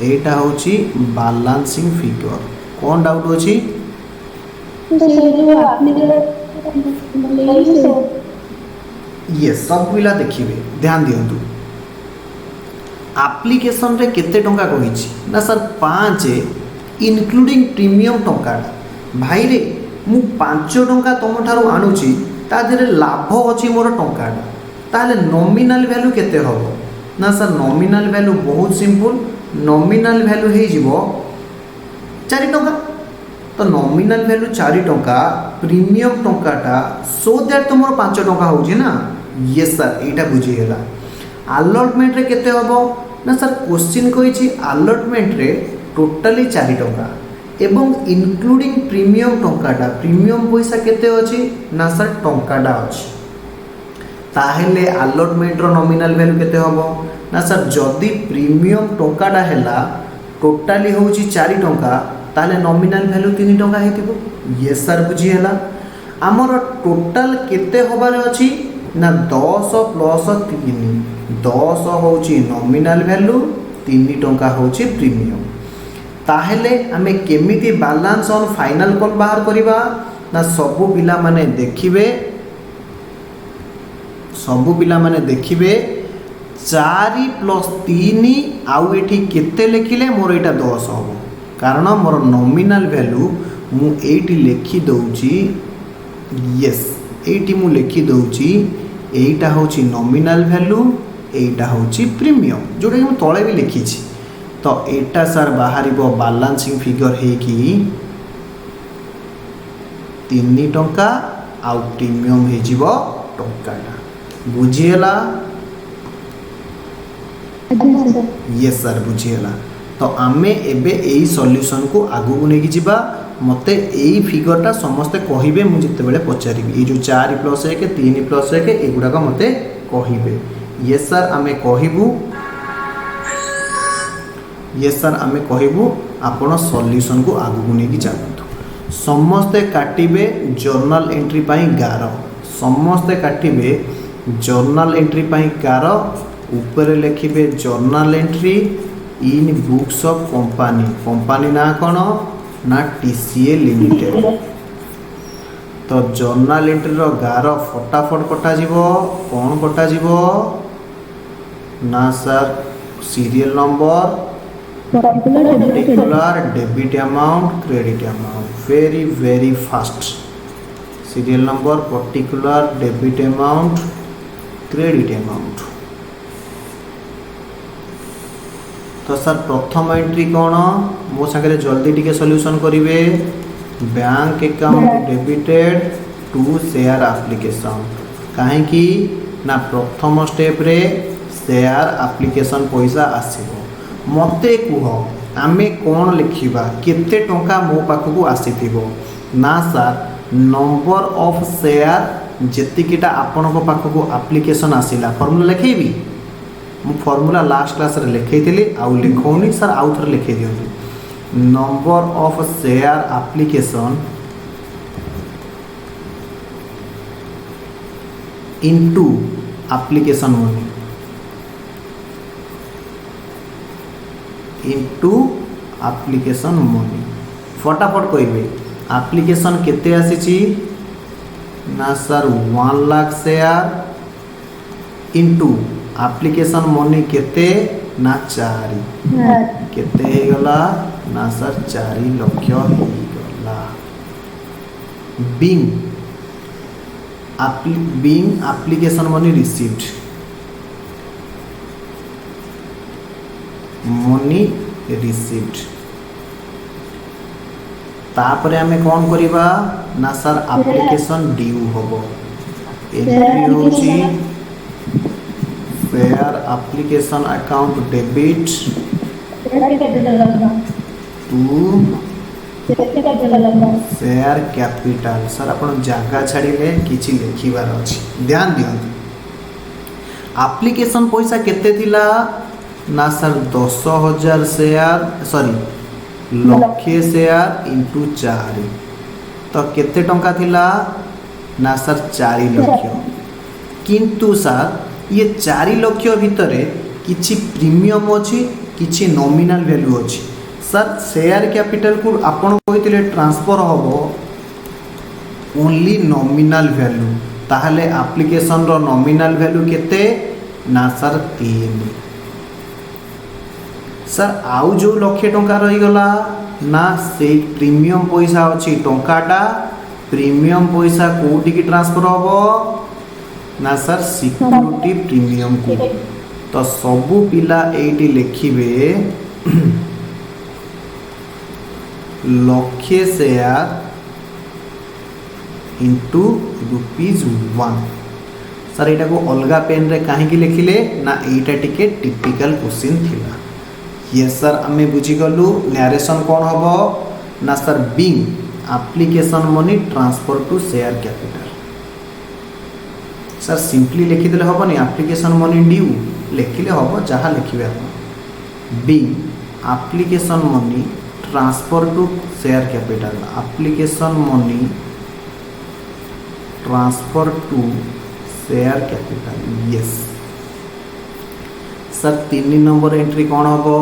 एटा होची बैलेंसिंग फिगर कोन डाउट होची ये सब पिला देखिए ध्यान दियंतु एप्लिकेशन रे केते टंका कहिछि ना सर 5 इनक्लूडिंग प्रीमियम टंका भाई रे मु 5 टंका तुम ठारो आणुछि ता देरे लाभ अछि मोर टंका ताले नॉमिनल वैल्यू केते होबो ना सर नॉमिनल वैल्यू बहुत सिंपल नॉमिनल वैल्यू हे जिवो 4 टंका तो नॉमिनल वैल्यू 4 टंका प्रीमियम टंकाटा सो दैट तुमर 5 टंका होछि ना। यस सर एटा बुझी गेला। अलॉटमेंट रे केते होबो ना सर क्वेश्चन कहिछि अलॉटमेंट रे टोटली 4 टंका एवं इंक्लूडिंग प्रीमियम टंकाटा प्रीमियम पैसा केते अछि ना सर टंकाटा अछि ताहेले अलॉटमेंट रो नॉमिनल वैल्यू केते होबो ना सर जदी प्रीमियम टंकाटा हैला टोटली होछि 4 टंका ताले नॉमिनल वैल्यू 3 टंका हेतिबो। यस सर बुझी हैला। हमर टोटल केते होबार अछि ना 10 प्लस 3 10 होछि नॉमिनल वैल्यू 3 टंका होछि प्रीमियम ताहेले हमें केमिति बैलेंस ऑन फाइनल कॉल बाहर करिबा ना सबु पिला माने देखिबे 4 प्लस 3 आउ एठी केते लिखिले मोर एटा 10 हम कारण मोर नॉमिनल वैल्यू मु एठी लिखि दउची यस एठी मु लिखि दउची एटा होची नॉमिनल वैल्यू एटा होची प्रीमियम जोटा कि मु तळे भी लिखि छी तो एटा सर बाहरिबो बैलेंसिंग फिगर हे कि 3 टंका आउ प्रीमियम हे जीवो टंकाटा बुझिएला यस सर बुझिएला तो आमे एबे एई सॉल्यूशन को आगु को नेकी जिबा मते एई फिगरटा समस्त कहिबे मु जते बेले पचारिबी ए जो 4 प्लस 1 3 प्लस 1 एगुडा का मते कहिबे यस सर आमे कहिबू यस सर आमे कहिबू आपण सॉल्यूशन को आगु को नेकी चलतु समस्त काटिबे जर्नल एंट्री पई 11 समस्त काटिबे जर्नल एंट्री पई 11 ऊपर लिखिबे journal entry in books of company company ना कौन ना टीसीए लिमिटेड तो जर्नल एंट्री रो 11 फटाफट कटा जीवो कौन कटा जीवो ना सर serial number particular debit amount credit amount very very fast serial number particular debit amount credit amount तो सर प्रथम एंट्री कौन मो सागरे जल्दी टिके सॉल्यूशन करिवे bank account debited to share application काहे कि ना प्रथम स्टेप रे शेयर एप्लिकेशन पैसा आसीबो मते कुह आमे कौन लिखिबा केते टंका मो पाखकू आसीथिबो ना सर नंबर ऑफ शेयर जेतिकिटा आपनको पाखकू एप्लिकेशन आसीला फार्मूला लिखेबी मु फार्मूला लास्ट क्लास रे लिखैथिली आउ लिखौनी सर आउ थर लिखै दियौ number of share application into application money into application money फटाफट कहबे एप्लिकेशन केते आसीची ना सर 1 lakh share into application money केते ना 4 केते हे गला ना सर 4 लाख हे गला being application money received money received तापरे हमें कौन करिबा ना सर एप्लिकेशन ड्यू होबो एंट्री होची फेयर application account debit to share capital sir अपन जागा छाड़िले किछि लिखिबार अछि ध्यान दियंतु एप्लिकेशन पैसा केते थिला ना सर 10,000 शेयर सॉरी लक्षे शेयर इंटू 4 तो केते टंका थिला ना सर 4 लाख किंतु सर ये 4 लाख भितर किछि प्रीमियम अछि किछि नॉमिनल वैल्यू अछि सर शेयर कैपिटल को आपण कहितले ट्रांसफर होबो ओनली नॉमिनल वैल्यू ताहले एप्लिकेशन रो नॉमिनल वैल्यू केते ना सर 3 सर आउ जो लक्षे टंका रही गला ना से प्रीमियम पैसा अछि टंकाटा प्रीमियम पैसा कोठी की ट्रांसफर होबो ना सर सिक्योरिटी प्रीमियम को तो सबु पिला एटी लिखिबे लक्षे शेयर इंटू ₹1 सर एटा को अलगा पेन रे काहे की लिखिले ना एटा टिके टिपिकल क्वेश्चन थिला यस सर आमे बुझी गलु नरेशन कौन होबो ना sir being application money transfer to share capital sir simply लिखि देले होबनी एप्लिकेशन मनी ड्यू लिखिले होबो जहा लिखिबे आपण being application money transfer to share capital application money transfer to share capital yes sir 3 number entry कौन होबो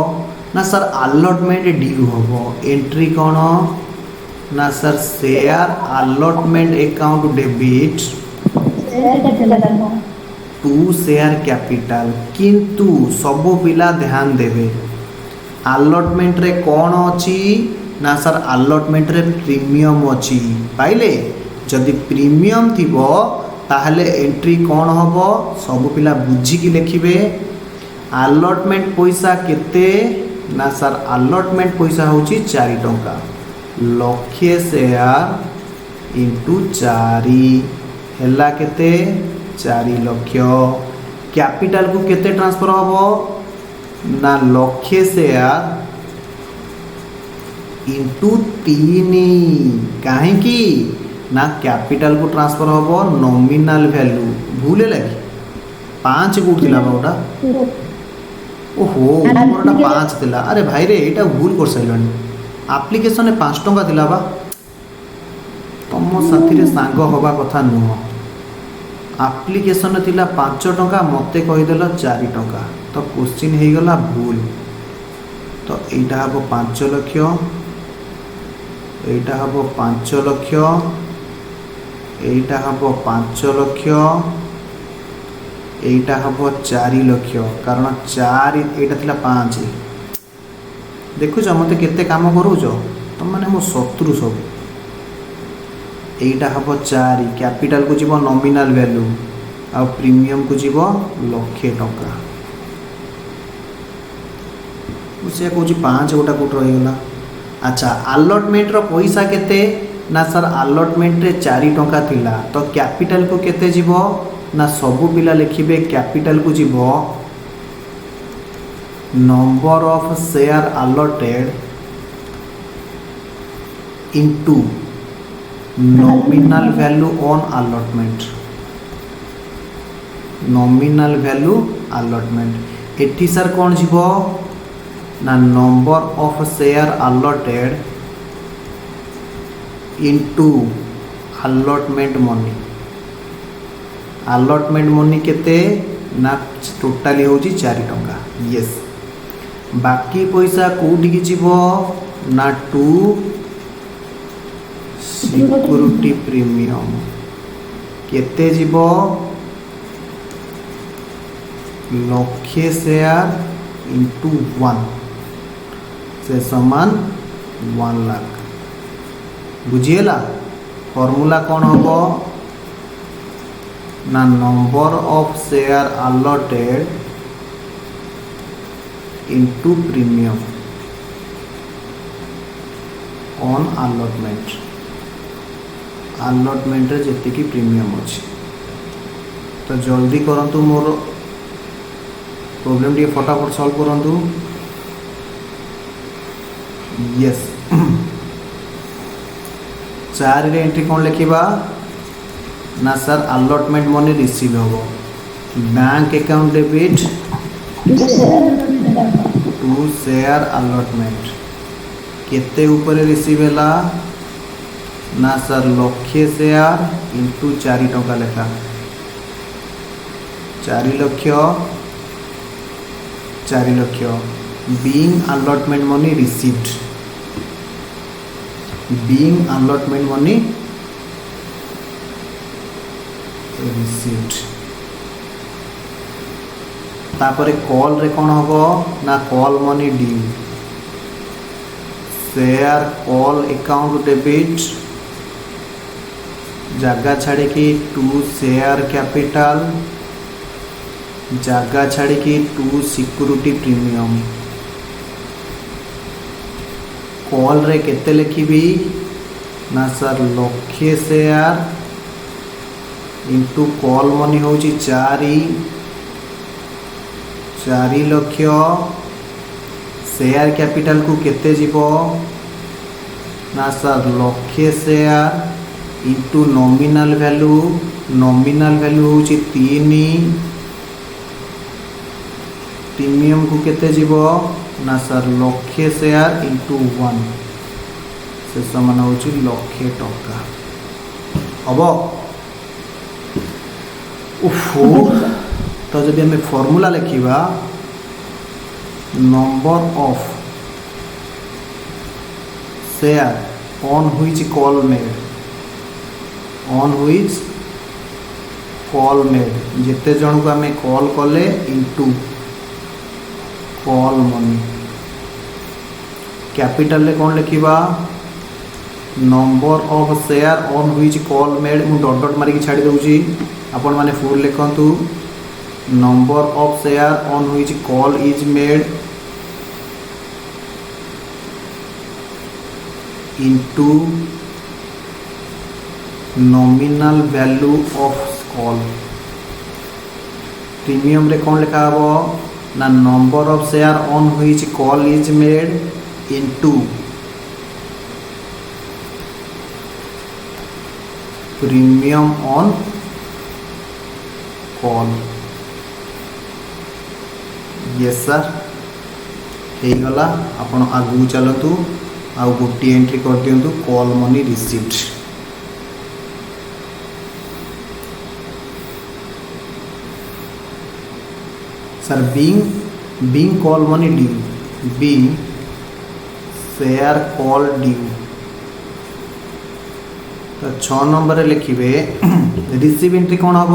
ना सर अलॉटमेंट ड्यू होबो एंट्री कौन ना sir share allotment account debit to share capital किंतु सबु पिला ध्यान देवे अलॉटमेंट रे कौन अच्छी ना सर अलॉटमेंट रे प्रीमियम अच्छी पाइले जदि प्रीमियम थिबो ताहले एंट्री कौन हम सबु पिला बुझिकी लिखिबे अलॉटमेंट पैसा केते ना सर अलॉटमेंट पैसा होची 4 टंका लक्षे शेयर इंटू 4 हेला केते 4 लक्ष कैपिटल को केते ट्रांसफर हम ना लक्षे शेयर इंटू 3 कहीं ना कैपिटल को ट्रांसफर हम नॉमिनल वैल्यू भूले लगी 5 गुट थिला बाटा ओहो मोरटा 5 थिला अरे भाई रे एटा भूल कर सैलनी एप्लिकेशन में 5 टंका थिला बा तुम साथी रे सांग होबा कथा नुह एप्लिकेशन थिला 5 टंका मते कहिदेल 4 टंका तो क्वेश्चन हे गला भूल तो एटा हबो 5 लाख एटा हबो 5 लाख एटा हबो 5 लाख एटा हबो 4 लाख कारण 4 एटा थिला 5 देखुछ मते केते काम करूछ तुम माने मो शत्रु सब एटा हबो 4 कैपिटल को जीवो नॉमिनल वैल्यू आ प्रीमियम को जीवो लक्षे टंका उसे कहूँ 5 गोटा कोट रही गला अच्छा अलॉटमेंट रो पैसा केते ना सर अलॉटमेंट रे 4 टंका थिला तो कैपिटल को केते जीवो ना सबु पिला लिखिबे कैपिटल को जीवो number of share allotted into nominal value on allotment nominal value allotment एठी सर कौन जीवो ना number of share allotted into allotment money केते ना टोटाली होची 4 टंका यस बाकी पैसा कोठी की जीवो ना टू सिक्योरिटी प्रीमियम केते जीवो लक्षे शेयर इंटू 1 से समान 1 लाख बुझिएला फॉर्मूला कौन होबो ना number of share allotted into premium on allotment रे जेति की प्रीमियम अछि तो जल्दी करंतु मोर प्रॉब्लम टी फटाफट सॉल्व करंतु यस 4 रे एंट्री कौन लिखिबा ना सर अलॉटमेंट मनी रिसीव होबो bank account debit to share allotment केते ऊपर रिसीव हैला ना सर लक्षे शेयर इंटू 4 टंका लेखा 4 lakh being allotment money received being allotment money received तापर कॉल रे कौन होबो ना call money due share call account debit जगह छाड़े कि टू शेयर कैपिटल जगह छाड़े कि टू सिक्योरिटी प्रीमियम कॉल रे केते लिखिबी ना सर लक्षे शेयर इंटू कॉल मनी होची 4 लाख शेयर कैपिटल को केते जीवो ना सर लक्षे शेयर इंटू नॉमिनल वैल्यू होची 3 प्रीमियम को केते जीवो ना सर लक्षे शेयर इंटू 1 से समान होची लक्षे टंका अब उफो तो जब हमें फॉर्मूला लिखिबा number of share on which call made on which call made जिते जन को आम कॉल कले इंटू कॉल मनी कैपिटल ले कौन लिखा number of share on which call made मु डॉट डॉट मारिक छाड़ी दूची आपण माने फुल लिखंतु number of share on which call is made into nominal value of call premium रे कौन लिखा हबो ना number of share on which call is made into premium on call yes sir हो गला आपण आगू चलतु आउ गोटे एंट्री कर दिंतु call money received sir being call money due being share call due तो 6 नंबर लिखिए रिसीव एंट्री कौन हम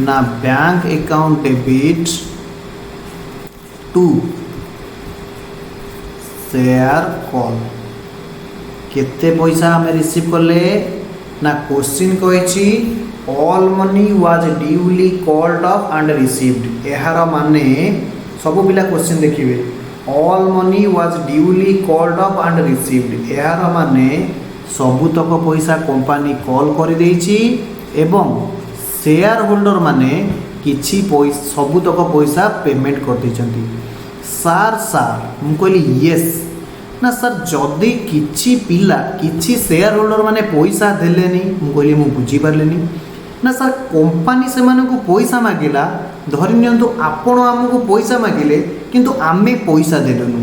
ना bank account debit to share call केते पैसा हमें रिसीव कले ना क्वेश्चन कही all money was duly called up and received यार माने सब पिला क्वेश्चन देखिए all money was duly called up and received यार माने सबुतक पैसा कंपनी कॉल कर देछि एवं शेयर होल्डर माने किछि सबुतक पैसा पेमेंट कर देछंती सार सार मु कहली यस ना सर जदि किछि पिला किछि शेयर होल्डर माने पैसा देलेनी मु कहली मु बुझी पारलेनी ना सर कंपनी से माने को पैसा मागिला धरि नियंतु आपण हमको पैसा मागिले किंतु आमे पैसा देलनु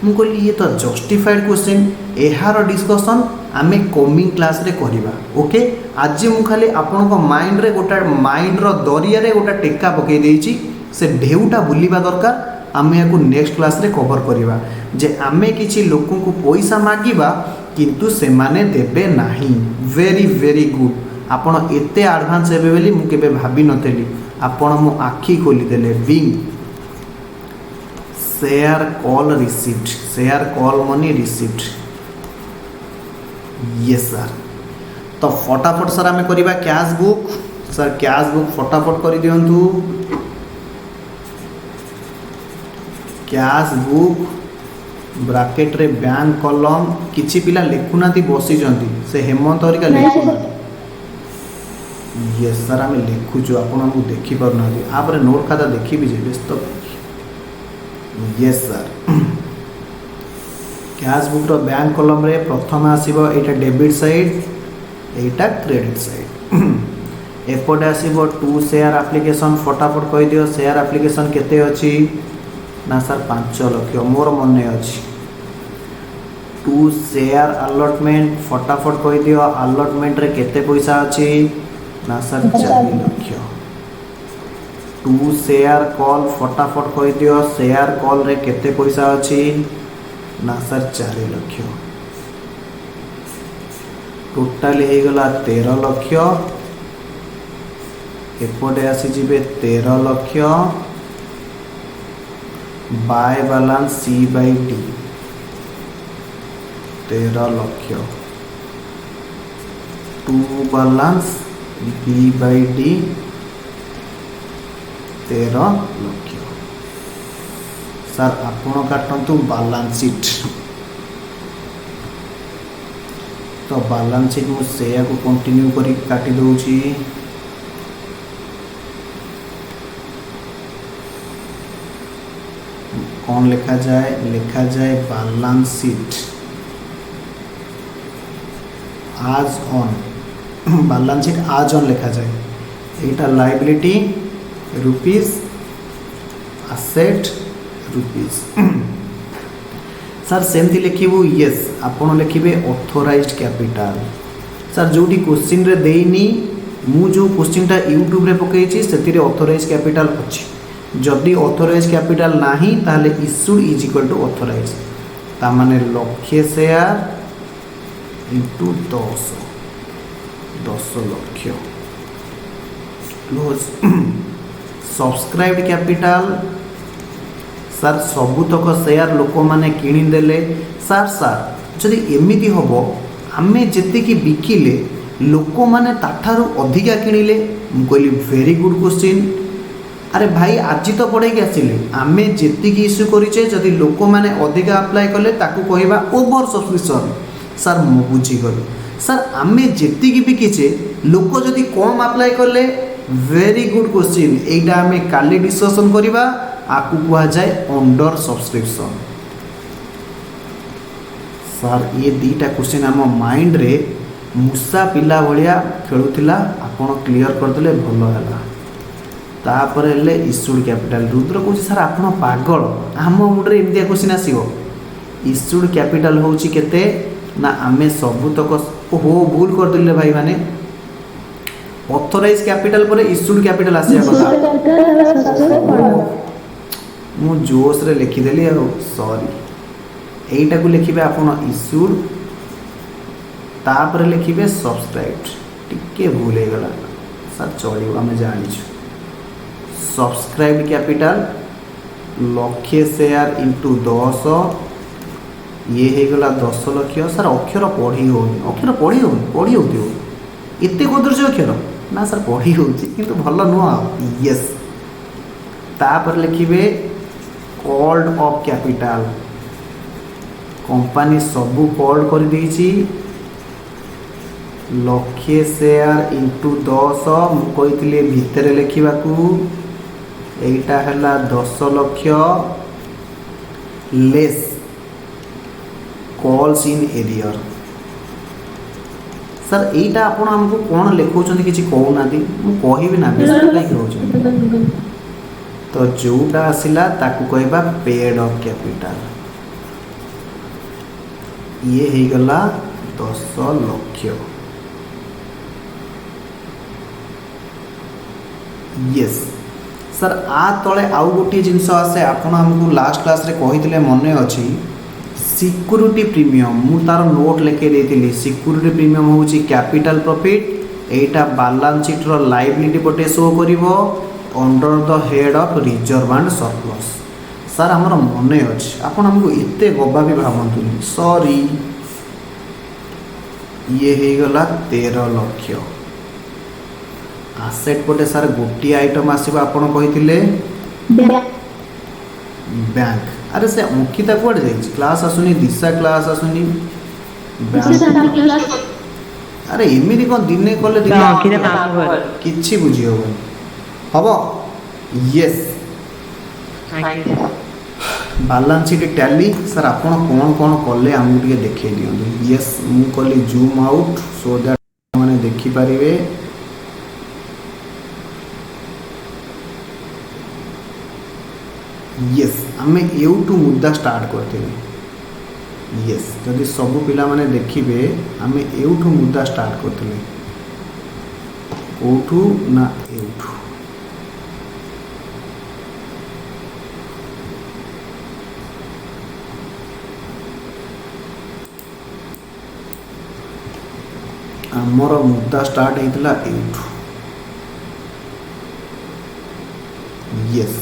मु कहली ये तो जस्टिफाइड क्वेश्चन एहार डिस्कशन आमे कमिंग क्लास रे करिबा ओके आज मु खाली आपण को माइंड रे गोटा माइंड रो दरिया रे गोटा टेका पकई देछि से ढेउटा बुलिबा दरकार आमे याकू नेक्स्ट क्लास रे कवर करिबा जे आमे किछि लोकन को पैसा मागिबा किंतु से माने देबे नाही वेरी वेरी गुड आपण एते एडवांस हेबे बेली मु केबे भाबी नतेली आपण मु आखी खोली देले being share call received share call money received yes sir तो फटाफट सर आम करिबा cash book sir cash book फटाफट कर दियंतु कैश बुक ब्रैकेट रे बैंक कॉलम किछि पिला लिखुनाती बसी जंती से हेमंत हरिका लिखुना यस सर आम लिखुछु आपण हमहु देखि परना आपरे नोट खाता देखि भी जे व्यस्त यस सर कैश बुक रो बैंक कॉलम रे प्रथम आसीबो एटा डेबिट साइड एटा क्रेडिट साइड एपटे आसीबो टू शेयर एप्लिकेशन फटाफट कहि दियो शेयर एप्लिकेशन केते अछि ना सर 5 लाख मोर मन अछि टू शेयर अलॉटमेंट फटाफट कहि दियो अलॉटमेंट रे केते पैसा अछि ना sir 4 lakh to share call फटाफट कहि दियो शेयर कॉल रे केते पैसा अछि ना सर 4 लाख टोटाल हे गला 13 लाख एपटे आसी जिबे 13 lakh by balance c by d 13 lakh to balance b by d 13 lakh sir आपण काटंतु बैलेंस शीट तो बैलेंस शीट मु सेया को कंटिन्यू करी काटी दोची कौन लिखा जाए बैलेंस शीट आज ऑन बैलेंस शीट आज ऑन लिखा जाए एटा liability rupees asset rupees sir सेमती लिखिबू यस आपण लिखिबे ऑथराइज्ड कैपिटल सर जोटी क्वेश्चन रे देइनी मु जो क्वेश्चन टा यूट्यूब रे पकेछि सेतिरे ऑथराइज्ड कैपिटल अछि जदि ऑथराइज्ड कैपिटल नाही ताले issued is equal to authorised ता माने लक्ष्य share into 10 lakh close subscribe capital sir सबुतक शेयर लोक मैंने किणीदेले सार सार जदि एमती हम आमे जी बिकिले लोक मैंने ताठारू अधिका किणिले कहली वेरी गुड क्वेश्चन अरे भाई आज तो पढ़े आसिले आमे जी इश्यू करें जदि लोक मैंने अधिका अप्लाई कले ताकू कहवा ओवर सब्सक्रिप्शन सर मु बुझीगली सर आमे जी बिकिचे लोक जदि कम अप्लाई कले वेरी गुड क्वेश्चन एटा आमे काली डिस्कशन करवा आपको कहा जाए अंडर सब्सक्रिप्शन सर ये दीटा क्वेश्चन आम माइंड रे मूसा पिला भाया खेलुला आपन क्लियर करदे भल है तापर इश्यूड कैपिटल रुद्र कौन सर आप पागल आम मुड्रे एमती क्वेश्चन आसो इश्यूड कैपिटल हूँ केते ना आमे सबुतक ओहो भूल करदे भाई माने ऑथराइज कैपिटल पर इश्यूड कैपिटल आसिया मु जोश रे लिखिदेली सॉरी एटा को लिखिबे आपन इश्यूड तापर लिखिबे सब्सक्राइब्ड टिके भूल हो गला सर चलियो आमे जानिछु सब्सक्राइब कैपिटल लक्षे शेयर इंटू 10 ये हो गला 10 लक्ष सर अक्षर पढ़ी हो अक्षर पढ़ी हो एते कदुर से अक्षर ना सर पढ़ी हो किंतु भल नुह यस तापर लिखिबे कॉल्ड ऑफ कैपिटल कंपनी सबू कॉल्ड कर देछि लक्षे शेयर इंटू 10 मु कहितले भितर लिखिबाकू एटा हला 10 लक्ष less calls in arrear sir एटा आपण हमको कोन लिखौछन किछि कहूना दी मु कहिबि ना बेस्ट लाइक रहउछ तो जोटा आसिला ताकू कहबा पेड ऑफ कैपिटल ये हे गला 10 लक्ष यस सर आ तले आउ गोटे जिनस आसे आपण हमको लास्ट क्लास रे कहितले मने अछि सिक्योरिटी प्रीमियम मु तार नोट लेके देथिली सिक्योरिटी प्रीमियम होची कैपिटल प्रॉफिट एटा बैलेंस शीट रो लायबिलिटी पटे शो करिवो under the head of reserve and surplus sir हमर मने अछि आपण हमको एते गबा भी भाबंतुनी सॉरी ये हे गला 13 लक्ष आसेट पटे सर गोटी आइटम आसीबा आपण कहिथिले बैंक अरे से अंकिता कोड जाई क्लास आसुनी दिशा क्लास आसुनी अरे एमिरी कोन दिने कोले दिन अंकिता किछि बुझी हो हबो yes balance sheet tally sir आपण कोन कोन कले हम के देखै दियौ यस मु कली जूम आउट सो दैट माने देखि परिवे यस आमे एउटू मुद्दा स्टार्ट करते यस जदि सब पिला माने देखिबे आमे एउटू मुद्दा स्टार्ट करते ओठू ना एउटू आमर मुद्दा स्टार्ट होइतला एउटू यस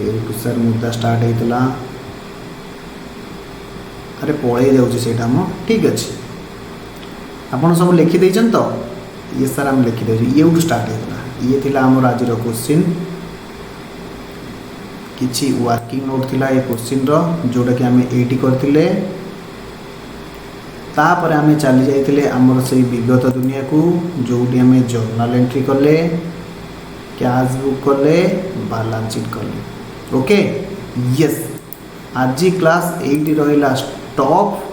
एउटू सर मुद्दा स्टार्ट होइतला अरे पळे जाउची सेटा म ठीक अछि आपण सब लिखि दैछन तो ये सर हम लिखि दै एउटू स्टार्ट होइतला ये थिला हमर आज रो क्वेश्चन किछि वर्किंग नोट थिला ए क्वेश्चन रो जोडा कि हमें एटी करथिले तापर आमे चली जाइतिले हमर सही विगत दुनिया को जोडी हमें जर्नल एंट्री करले कैश बुक करले बैलेंस शीट करले ओके यस आज क्लास 8 रहिला स्टॉप